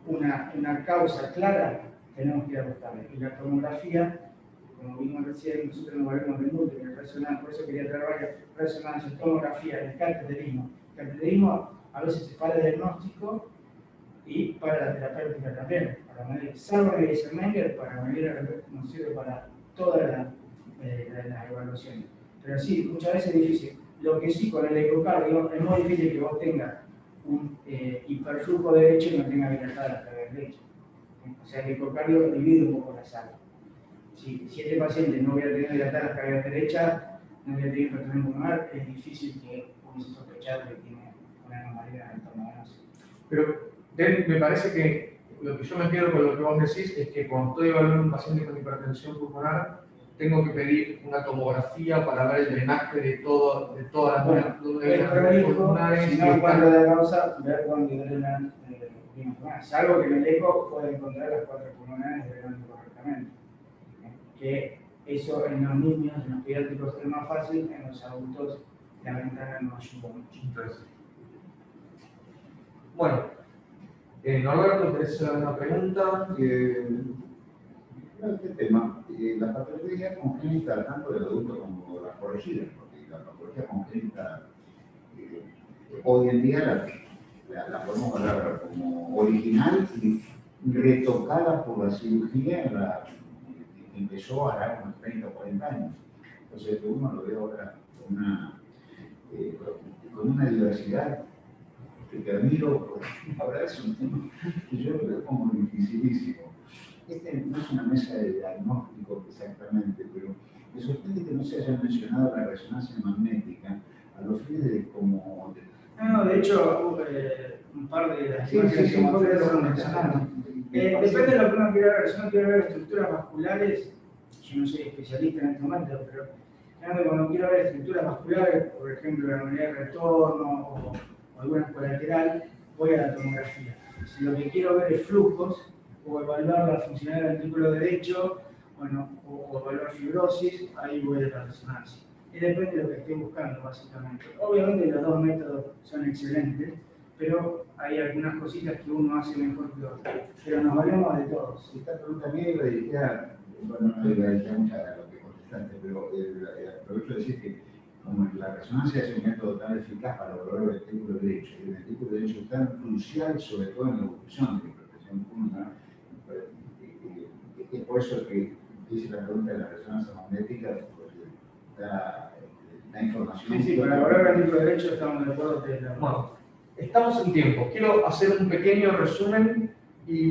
una causa clara, tenemos que ir a buscarla. Y la tomografía, como vimos recién, nosotros nos valemos de múltiples resonancias, por eso quería traer varias resonancias, tomografía, el cateterismo. El cateterismo a veces se para el diagnóstico y para la terapéutica también. Para medir, salvo el Eisenmenger, para medir nos sirve para todas las evaluaciones. Pero sí, muchas veces es difícil. Lo que sí, con el ecocardio es muy difícil que vos tengas un hiperflujo derecho y no tengas dilatada la cavidad derecha. O sea, el ecocardio divide un poco la sala. Si este paciente no hubiera tenido dilatada la cavidad derecha, no hubiera tenido hipertensión pulmonar, es difícil que hubiese sospechado que tiene una anomalía en el tomogenosis. Pero me parece que lo que yo me quedo con lo que vos decís es que cuando estoy evaluando a un paciente con hipertensión pulmonar, tengo que pedir una tomografía para ver el drenaje de todas las venas pulmonares. Si no encuentro la causa, ver dónde drenan pulmonares. Salvo que en el eco pueda encontrar las 4 pulmonares drenando correctamente. Que eso en los niños, en los pediátricos es más fácil, en los adultos la ventana no ayuda mucho. Entonces, bueno, Norberto, ¿querés hacer una pregunta? Este tema, la patología congénita tanto del adulto como de las corregidas, porque la patología congénita hoy en día la podemos hablar como original y retocada por la cirugía que empezó a dar unos 30 o 40 años. Entonces uno lo ve ahora con una diversidad que te admiro. Ahora es un tema que yo lo veo como dificilísimo. Este no es una mesa de diagnóstico exactamente, pero me sorprende que no se haya mencionado la resonancia magnética a los fines de como... No, de hecho, un par de las Sí, imágenes sí, que sí, ustedes sí, fueron sí. mencionando. Depende de lo que uno quiera ver. Si uno quiere ver estructuras vasculares, yo no soy especialista en este momento, pero generalmente cuando quiero ver estructuras vasculares, por ejemplo, la unidad de retorno o alguna colateral, voy a la tomografía. Si lo que quiero ver es flujos, o evaluar la funcionalidad del ventrículo derecho, bueno, o evaluar fibrosis, ahí voy a la resonancia. Y depende de lo que esté buscando, básicamente. Obviamente los dos métodos son excelentes, pero hay algunas cositas que uno hace mejor que otro. Pero nos valemos de todos. Esta pregunta mía iba dirigida, bueno, no iba dirigida mucho a lo que contestaste, pero aprovecho de decir que como la resonancia es un método tan eficaz para evaluar el ventrículo derecho, y el ventrículo derecho es tan crucial, sobre todo en la evolución de la hipertensión pulmonar, es por eso que hice la pregunta de la resonancia magnética, porque da información. Sí, sí, para evaluar el ventrículo derecho estamos de acuerdo que Bueno, estamos en tiempo. Quiero hacer un pequeño resumen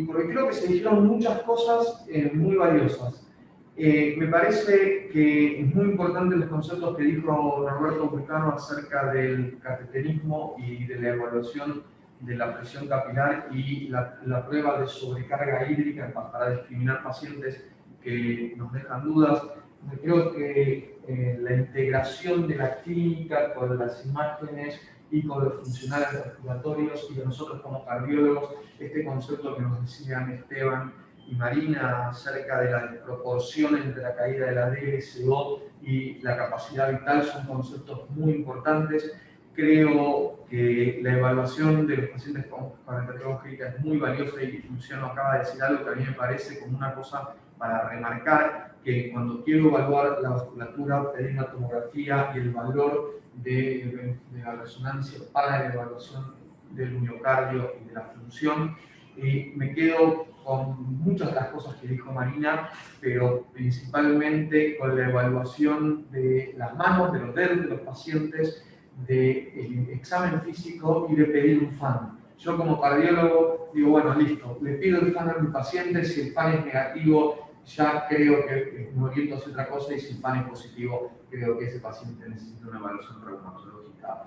porque creo que se dijeron muchas cosas muy valiosas. Me parece que es muy importante los conceptos que dijo Norberto Bucano acerca del cateterismo y de la evaluación de la presión capilar y la prueba de sobrecarga hídrica para discriminar pacientes que nos dejan dudas. Creo que la integración de la clínica con las imágenes y con los funcionales respiratorios y de nosotros como cardiólogos, este concepto que nos decían Esteban y Marina acerca de la desproporción entre la caída de la DSO y la capacidad vital son conceptos muy importantes. Creo que la evaluación de los pacientes con hipertensión congénita es muy valiosa y Luciano acaba de decir algo que a mí me parece como una cosa para remarcar, que cuando quiero evaluar la vasculatura, pedir una tomografía y el valor de la resonancia para la evaluación del miocardio y de la función. Me quedo con muchas de las cosas que dijo Marina, pero principalmente con la evaluación de las manos, de los dedos de los pacientes, del examen físico y de pedir un FAN. Yo como cardiólogo digo, bueno, listo, le pido el FAN a mi paciente, si el FAN es negativo, ya creo que me oriento hacia otra cosa y si el FAN es positivo, creo que ese paciente necesita una evaluación reumatológica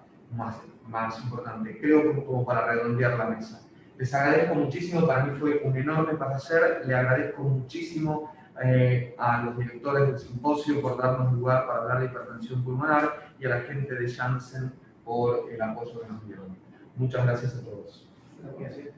más importante. Creo que como para redondear la mesa. Les agradezco muchísimo, para mí fue un enorme placer, le agradezco muchísimo a los directores del simposio por darnos lugar para hablar de hipertensión pulmonar y a la gente de Janssen por el apoyo que nos dieron. Muchas gracias a todos. Gracias.